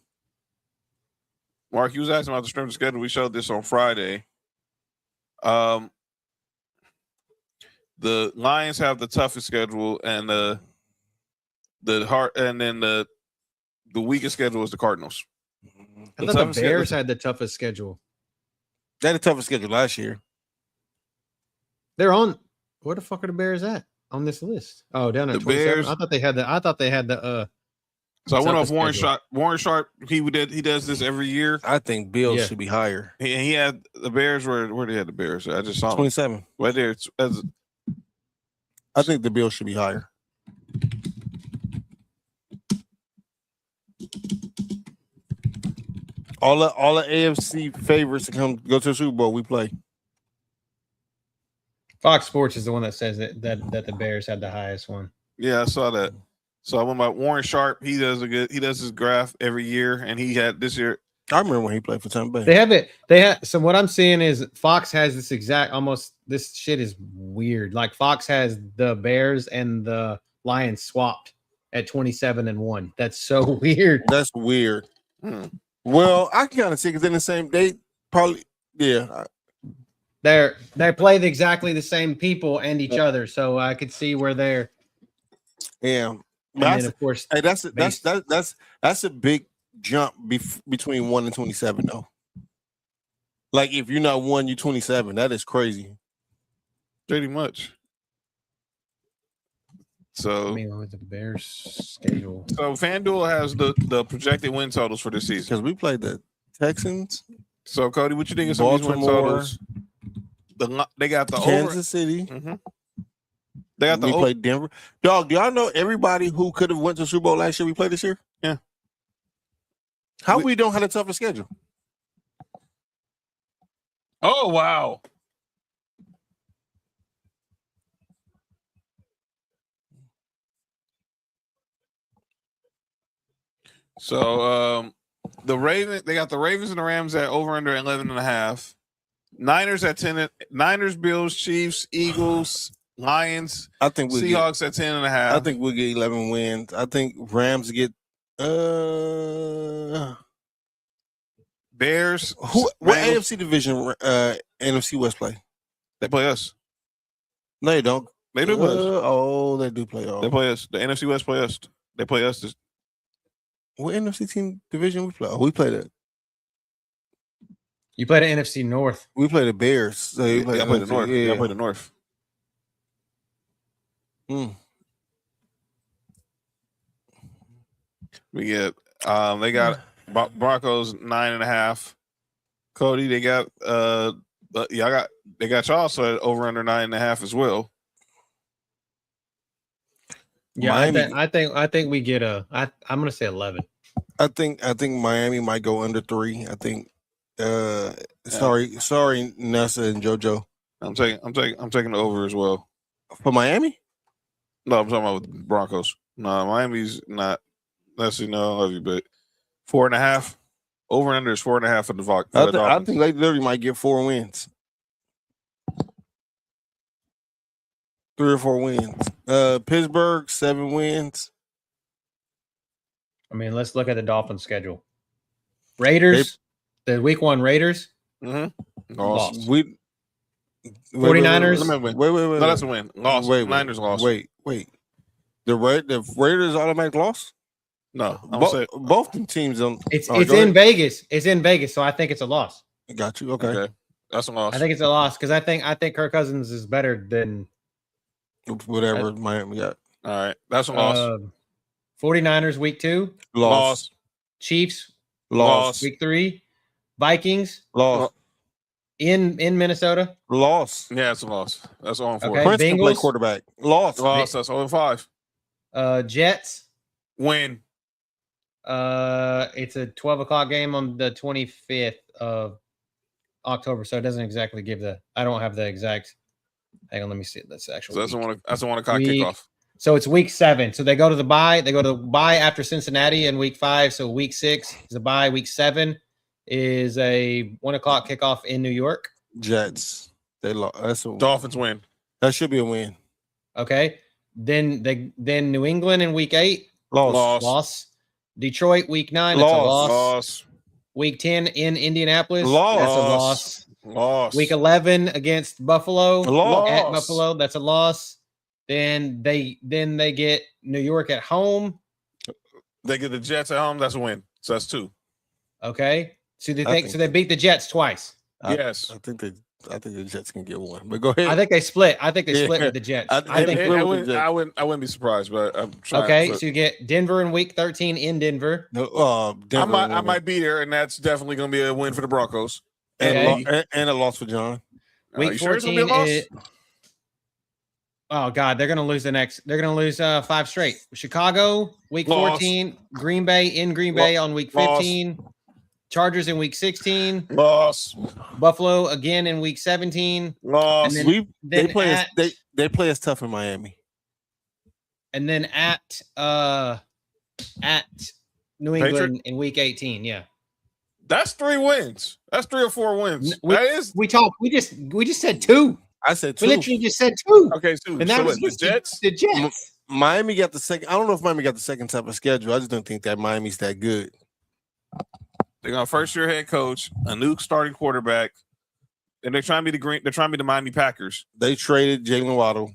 Mark, you was asking about the strength of schedule. We showed this on Friday. The Lions have the toughest schedule, and the weakest schedule is the Cardinals. I thought the Bears had the toughest schedule. They had the toughest schedule last year. They're on. Where the fuck are the Bears at on this list? Oh, down at The 27. Bears- I thought they had the. So I went off toughest Warren schedule. Sharp. Warren Sharp, he does this every year. I think Bills Yeah. should be higher. He had the Bears. Where they had the Bears? I just saw them 27. right there. I think the Bills should be higher. All the AFC favorites to go to the Super Bowl, we play. Fox Sports is the one that says that the Bears had the highest one. Yeah, I saw that. So I went by Warren Sharp. He does his graph every year, and he had this year. I remember when he played for Tampa Bay. They have it. So what I'm seeing is Fox has this exact this shit is weird. Like Fox has the Bears and the Lions swapped at 27-1. That's so weird. That's weird. Well, I can kind of see because in the same date, probably, yeah. They play exactly the same people and each other, so I could see where they're. Yeah. And then of course, Hey, that's a big jump between 1 and 27 though. Like if you're not 1, you're 27. That is crazy. Pretty much. So, I mean, with the Bears schedule. so FanDuel has the projected win totals for this season. Because we played the Texans, So, Cody, what you think of some of these win Baltimore, totals? They got the Kansas City. over. They got the We over. played Denver. Dog, do y'all know everybody who could have went to the Super Bowl last year we played this year? Yeah. How we don't have a tougher schedule? Oh, wow. So they got the Ravens and the Rams at over under 11.5. Niners at 10. Niners, Bills, Chiefs, Eagles, Lions, I think we Seahawks at 10.5. I think we'll get 11 wins. I think Rams get Bears. what Bengals. AFC division NFC West play? They play us. No, they don't. They do play us. Oh, they do play. They play us. The NFC West play us. They play us. What NFC team division we play? Oh, we played it. You played the NFC North. We play the Bears. So I play the North. Yeah. I play the North. We get they got Broncos 9.5. Cody, they got they got y'all so over under 9.5 as well. Yeah, Miami. I think we get I'm gonna say 11. I think Miami might go under 3. I think sorry Nessa and JoJo. I'm taking the over as well. For Miami? No, I'm talking about Broncos. No, Miami's not. Let's see, no, I love you, but 4.5. Over and under is 4.5 for the Vox. I think they literally might get 4 wins. 3 or 4 wins. Pittsburgh 7 wins. I mean, let's look at the Dolphins' schedule. Raiders, the week 1 Raiders. Lost. 49ers. Wait. No, that's a win. Lost. Niners lost. Wait. The Raiders automatic loss? No, both the teams on. It's in Vegas. It's in Vegas, so I think it's a loss. Got you. Okay. That's a loss. I think it's a loss because I think Kirk Cousins is better than whatever Miami got. All right, that's a loss. 49ers week 2 loss. Chiefs loss. Week 3 Vikings loss. In Minnesota loss. Yeah, it's a loss. That's on 4. Okay. Prince can play Bengals quarterback. Loss. That's on 5. Jets Win. It's a 12:00 game on the 25th of October, so it doesn't exactly give I don't have the exact. Hang on, let me see. That's actually. So that's the one kickoff. So it's week 7. So they go to the bye. They go to the bye after Cincinnati in week 5. So week 6 is a bye. Week 7 is a 1:00 kickoff in New York. Jets. They lost. Dolphins win. That should be a win. Okay. Then New England in week 8. Loss. Detroit week 9. That's a loss. Week 10 in Indianapolis. Loss. That's a loss. Loss. Week 11 against Buffalo. Loss. At Buffalo. That's a loss. Then they get New York at home. They get the Jets at home. That's a win. So that's 2. Okay. So they beat the Jets twice. Yes. I think the Jets can get 1. But go ahead. I think they split. With the Jets. I wouldn't be surprised, but I'm trying. Okay, so you get Denver in week 13 in Denver. Denver I might be there, and that's definitely going to be a win for the Broncos. And a loss for John. Week 14 is. Oh God, they're going to lose They're going to lose 5 straight. Chicago week 14, Green Bay in Green Bay on week 15. Chargers in week 16. Loss. Buffalo again in week 17. Loss. They play us tough in Miami. And then at New England in week 18. Yeah. That's 3 wins. That's 3 or 4 wins. We just said 2. I said 2. We literally just said 2. Okay, 2. And that was the Jets. The Jets. Miami got the second. I don't know if Miami got the second type of schedule. I just don't think that Miami's that good. They got a first-year head coach, a new starting quarterback, and they're trying to be the Miami Packers. They traded Jalen Waddle.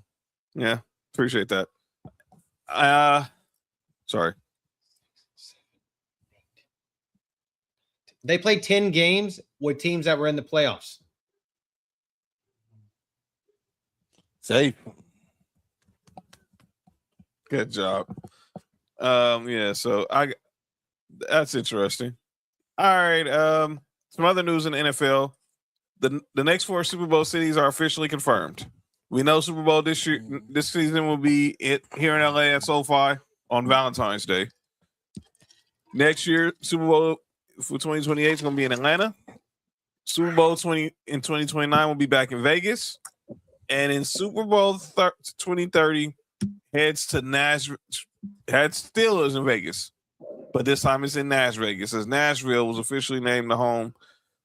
Yeah, appreciate that. Sorry. They played 10 games with teams that were in the playoffs. Safe. Good job. Yeah, so that's interesting. All right. Some other news in the NFL. The next 4 Super Bowl cities are officially confirmed. We know Super Bowl this season will be here in LA at SoFi on Valentine's Day. Next year, Super Bowl for 2028 is going to be in Atlanta. Super Bowl 2029 will be back in Vegas. And in Super Bowl 2030, heads to Nashville. Still is in Vegas, but this time it's in Vegas, as Nashville was officially named the home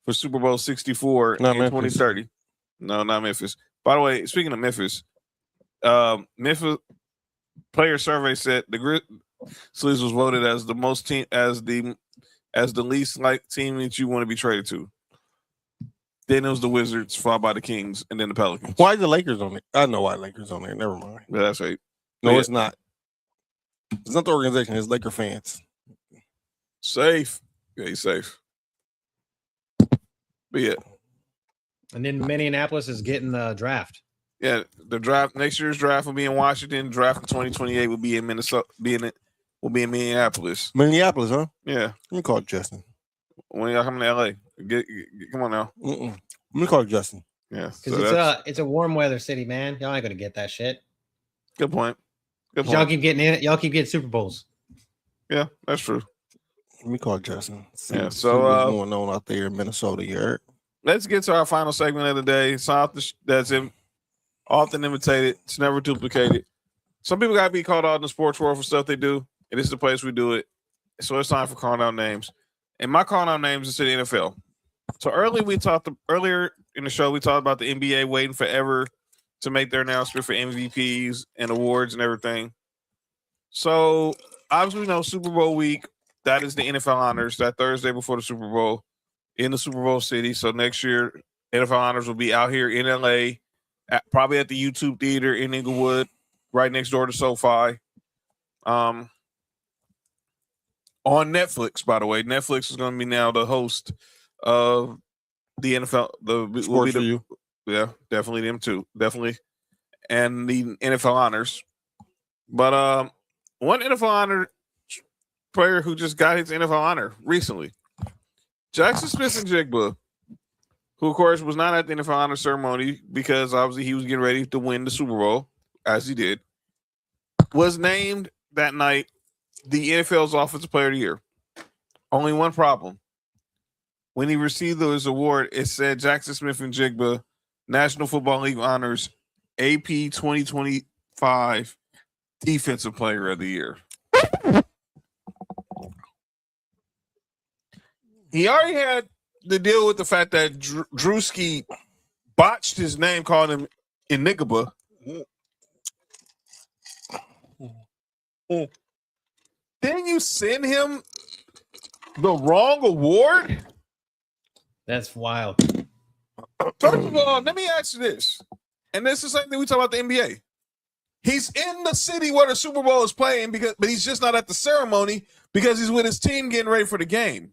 for Super Bowl 64 in 2030. No, not Memphis. By the way, speaking of Memphis, Memphis player survey said the Grizzlies was voted as the most team as the least like team that you want to be traded to. Then it was the Wizards, followed by the Kings, and then the Pelicans. Why the Lakers on there? I know why Lakers on there. Never mind. Yeah, that's right. No, it's not. It's not the organization. It's Laker fans. Safe. Yeah, he's safe. But yeah. And then Minneapolis is getting the draft. Yeah, the draft next year's draft will be in Washington. Draft in 2028 will be in Minnesota. Will be in Minneapolis. Minneapolis, huh? Yeah. Let me call Justin. When y'all coming to LA, come on now. Let me call Justin. Yeah, because it's a warm weather city, man. Y'all ain't gonna get that shit. Good point. Y'all keep getting it. Y'all keep getting Super Bowls. Yeah, that's true. Let me call Justin. Yeah. What's going on out there in Minnesota? You heard? Let's get to our final segment of the day. Something that's often imitated. It's never duplicated. Some people got to be called out in the sports world for stuff they do, and this is the place we do it. So it's time for calling out names. And my calling out names is to the NFL. So earlier in the show, we talked about the NBA waiting forever to make their announcement for MVPs and awards and everything. So obviously, we know Super Bowl week. That is the NFL honors. That Thursday before the Super Bowl in the Super Bowl city. So next year, NFL honors will be out here in LA, probably at the YouTube Theater in Inglewood, right next door to SoFi. On Netflix, by the way. Netflix is going to be now the host of the NFL. Sports for you. Yeah, definitely them too. Definitely. And the NFL honors. But one NFL honor player who just got his NFL honor recently, Jackson Smith-Njigba, who, of course, was not at the NFL honor ceremony because obviously he was getting ready to win the Super Bowl, as he did, was named that night the NFL's Offensive Player of the Year. Only one problem. When he received his award, it said Jackson Smith-Njigba, National Football League Honors, AP 2025 Defensive Player of the Year. He already had to deal with the fact that Drewski botched his name, calling him Enigaba. Then you send him the wrong award? That's wild. First of all, let me ask you this. And this is something we talk about the NBA. He's in the city where the Super Bowl is playing, but he's just not at the ceremony because he's with his team getting ready for the game.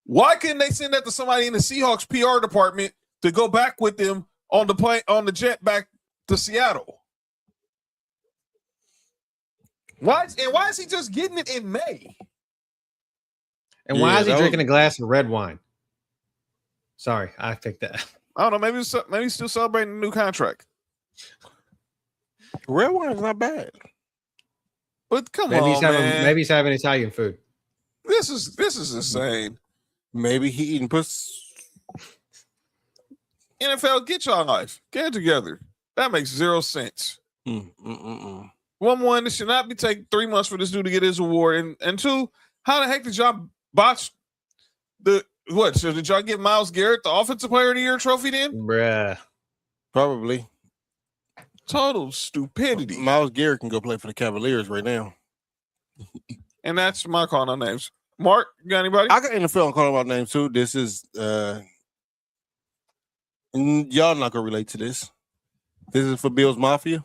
Why couldn't they send that to somebody in the Seahawks PR department to go back with them on the jet back to Seattle? Why is he just getting it in May? And why is he drinking a glass of red wine? Sorry, I picked that. I don't know. Maybe he's still celebrating a new contract. Red wine is not bad. But come maybe on, man. Maybe he's having Italian food. This is insane. Maybe he eating puss. NFL, get y'all life. Get it together. That makes 0 sense. 1, it should not be taking 3 months for this dude to get his award. And 2, how the heck did y'all botch the what? So did y'all get Myles Garrett the Offensive Player of the Year trophy then? Bruh. Probably. Total stupidity. Myles Garrett can go play for the Cavaliers right now. And that's my call on names. Mark, you got anybody? I got NFL and calling about names too. This is y'all not gonna relate to this. This is for Bills Mafia.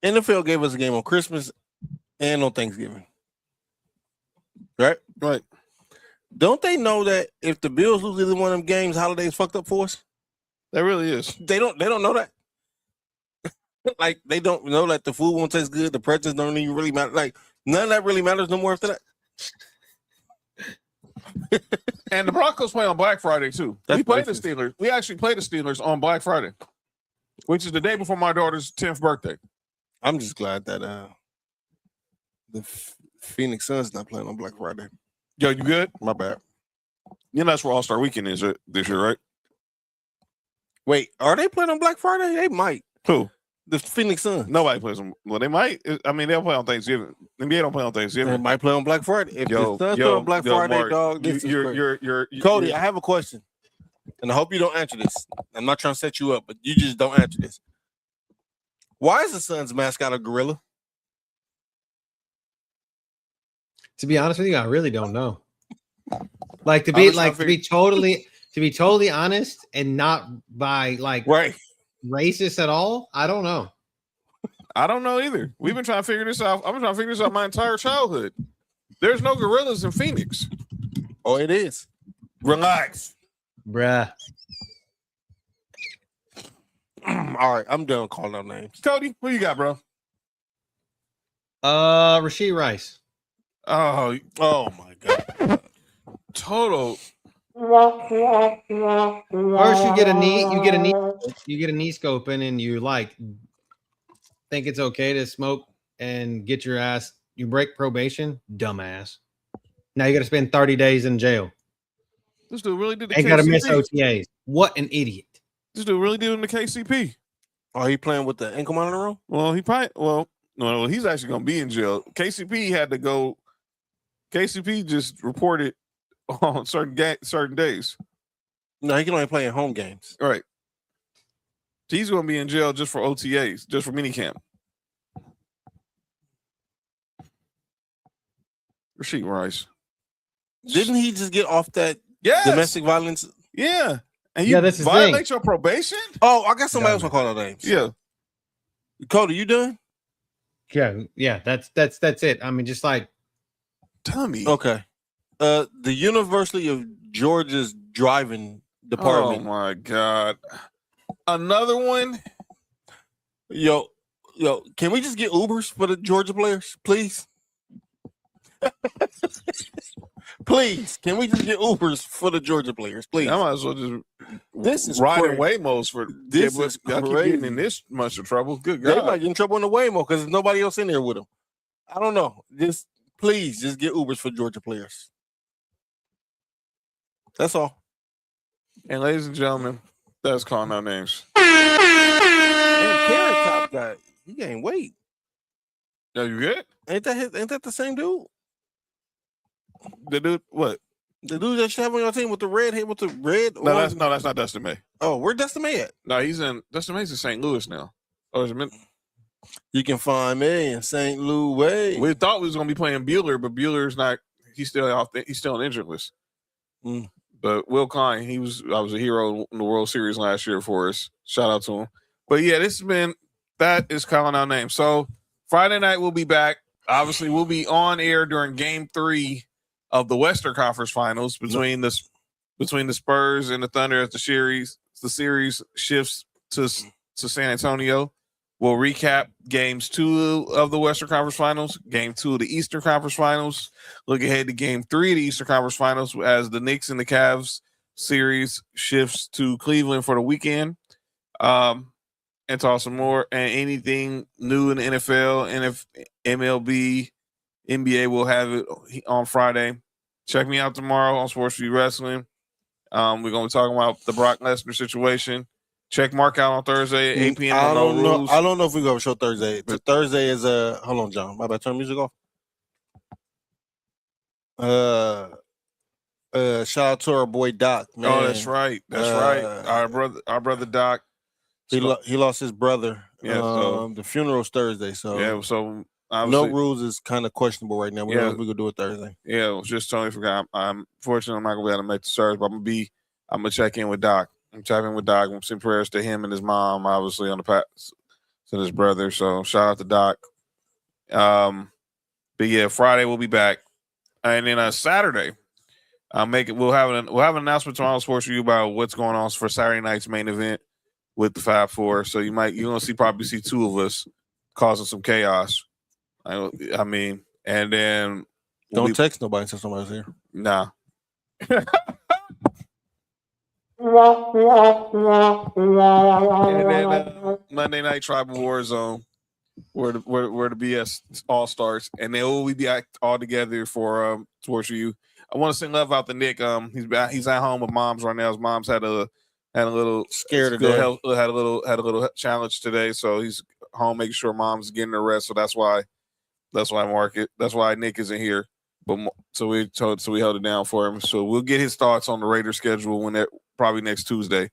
NFL gave us a game on Christmas and on Thanksgiving. Right? Right. Don't they know that if the Bills lose either one of them games, holidays fucked up for us? That really is. They don't know that. Like they don't know that the food won't taste good, the presents don't even really matter. Like none of that really matters no more after that. And the Broncos play on Black Friday too. That's we played racist. the Steelers. We actually played the Steelers on Black Friday, which is the day before my daughter's 10th birthday. I'm just glad that the Phoenix Suns not playing on Black Friday. Yo, you good? My bad. You know that's where All-Star Weekend is this year, right? Wait, are they playing on Black Friday? They might. Who? The Phoenix Suns. Nobody plays on. Well, they might. I mean, they'll play on Thanksgiving. NBA don't play on They Thanksgiving. might play on Black Friday. If the Suns play on Black Friday, Mark, dog, this is crazy. you're Cody, I have a question, and I hope you don't answer this. I'm not trying to set you up, but you just don't answer this. Why is the Suns mascot a gorilla? To be honest with you, I really don't know. Like to be totally honest and not by like right. racist at all. I don't know. I don't know either. We've been trying to figure this out. I've been trying to figure this out my entire childhood. There's no gorillas in Phoenix. Oh, it is. Relax. Bruh. All right, I'm done calling out names. Cody, what you got, bro? Rashid Rice. Oh my God. Total. First, you get a knee scoping, and you like think it's okay to smoke and get your ass. You break probation, dumbass. Now you got to spend 30 days in jail. This dude really did the Ain't got to miss OTAs. What an idiot! This dude really did in the KCP. Oh, he playing with the ankle monitor on? Well, no, he's actually going to be in jail. KCP had to go. KCP just reported on certain days. No, he can only play in home games. Right. He's going to be in jail just for OTAs, just for minicamp. Rasheed Rice. Didn't he just get off that domestic violence? Yeah. And you that's his violate your probation? Oh, I got somebody else to call out names. Yeah. Cody, you done? Yeah. That's it. I mean, just like Tommy. Okay. The University of Georgia's driving department. Oh my God. Another one? Yo, can we just get Ubers for the Georgia players, please? Please, can we just get Ubers for the Georgia players, please? I might as well just This is ride in crazy. Waymos for This is I keep crazy. getting in this much of trouble. Good They God. might get in trouble in the Waymo because there's nobody else in there with them. I don't know. Please, just get Ubers for Georgia players. That's all. And ladies and gentlemen, that's calling out names. And Carrot Top guy, he gained weight. Are you good? Ain't that the same dude? The dude, what? The dude that you have on your team with the red head with the red? No, that's not Dustin May. Oh, where Dustin May at? No, Dustin May's in St. Louis now. Or is it? You can find me in St. Louis. We thought we was gonna be playing Bueller, but Bueller's not. He's still on injured list. Mm. But Will Klein, I was a hero in the World Series last year for us. Shout out to him. But yeah, that is calling out names. So Friday night we'll be back. Obviously, we'll be on air during Game 3 of the Western Conference Finals between the Spurs and the Thunder as the series shifts to San Antonio. We'll recap Games 2 of the Western Conference Finals, Game 2 of the Eastern Conference Finals. Look ahead to Game 3 of the Eastern Conference Finals as the Knicks and the Cavs series shifts to Cleveland for the weekend. And talk some more and anything new in the NFL, MLB, NBA. We'll have it on Friday. Check me out tomorrow on Sports View Wrestling. We're going to be talking about the Brock Lesnar situation. Check Mark out on Thursday at 8 p.m. I don't know. Rules. I don't know if we go show Thursday. But Thursday is hold on, John. My bad. Turn music off. Shout out to our boy Doc. Man. Oh, that's right. That's right. Our brother Doc. He lost his brother. Yeah. The funeral's Thursday. So Yeah. So no rules is kind of questionable right now. We don't know if we could do it Thursday. Yeah. It was just totally forgot. I'm fortunate I'm not gonna be able to make the service, but I'm gonna check in with Doc. I'm checking with Doc. I'm sending prayers to him and his mom, obviously on the path to his brother. So shout out to Doc. But yeah, Friday we'll be back, and then Saturday, we'll have an announcement tomorrow on Sports Review about what's going on for Saturday night's main event with the 5-4. So you're gonna probably see two of us causing some chaos. I mean, and then don't text nobody until somebody's here. Nah. And then Monday night Tribal War Zone, where the BS all starts, and then we'll be back all together for Sports Review. I want to send love out to Nick. He's at home with mom's right now. His mom's had a little scared today. Had a little challenge today, so he's home making sure mom's getting her rest. So that's why Nick isn't here. But so we held it down for him. So we'll get his thoughts on the Raiders schedule probably next Tuesday.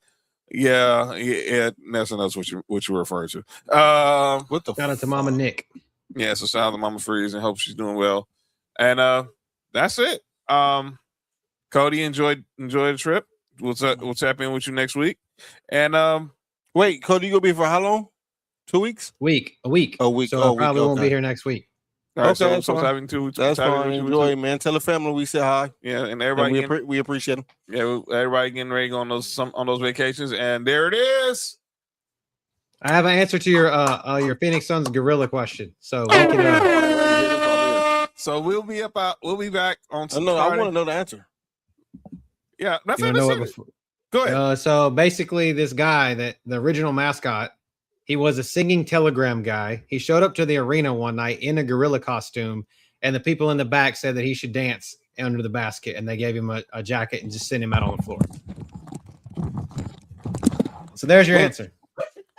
Yeah, Nelson knows what you're referring to. What the shout out to Mama Nick. Yeah, so shout out to Mama Freeze and hope she's doing well. And that's it. Cody, enjoy the trip. We'll tap in with you next week. And wait, Cody, you gonna be for how long? 2 weeks? A week. A week. So I probably won't be here next week. All right, okay, so having two. That's fine. Enjoy, man. Tell the family we said hi. Yeah, and everybody. And we appreciate them. Yeah, everybody getting ready to go on those vacations, and there it is. I have an answer to your Phoenix Suns gorilla question. So we can. So we'll be back on. I want to know the answer. Yeah, that's you know it before. Go ahead. So basically, this guy, the original mascot, he was a singing telegram guy. He showed up to the arena one night in a gorilla costume, and the people in the back said that he should dance under the basket, and they gave him a jacket and just sent him out on the floor. So there's your answer.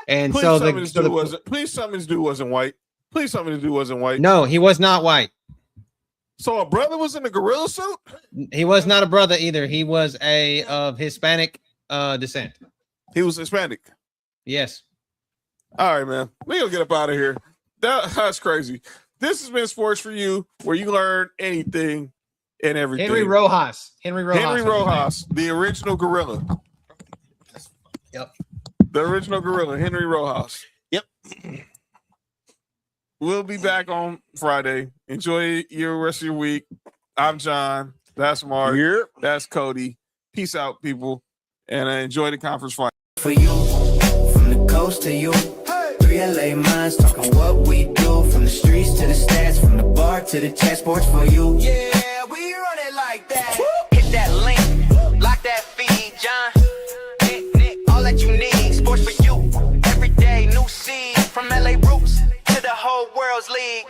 And please so tell me this dude wasn't white. Please tell me this dude wasn't white. No, he was not white. So a brother was in a gorilla suit? He was not a brother either. He was of Hispanic descent. He was Hispanic. Yes. All right, man. We gonna get up out of here. That's crazy. This has been Sports for You, where you learn anything and everything. Henry Rojas, the original gorilla. Yep. The original gorilla, Henry Rojas. Yep. We'll be back on Friday. Enjoy your rest of your week. I'm John. That's Mark. Yep. That's Cody. Peace out, people. And enjoy the conference final. For you, from the coast to you. 3 LA minds talking what we do. From the streets to the stats, from the bar to the chat. Sports for you. Yeah, we run it like that. Hit that link, lock that feed, John. Nick, all that you need. Sports for you. Every day, new seed. From LA roots to the whole world's league.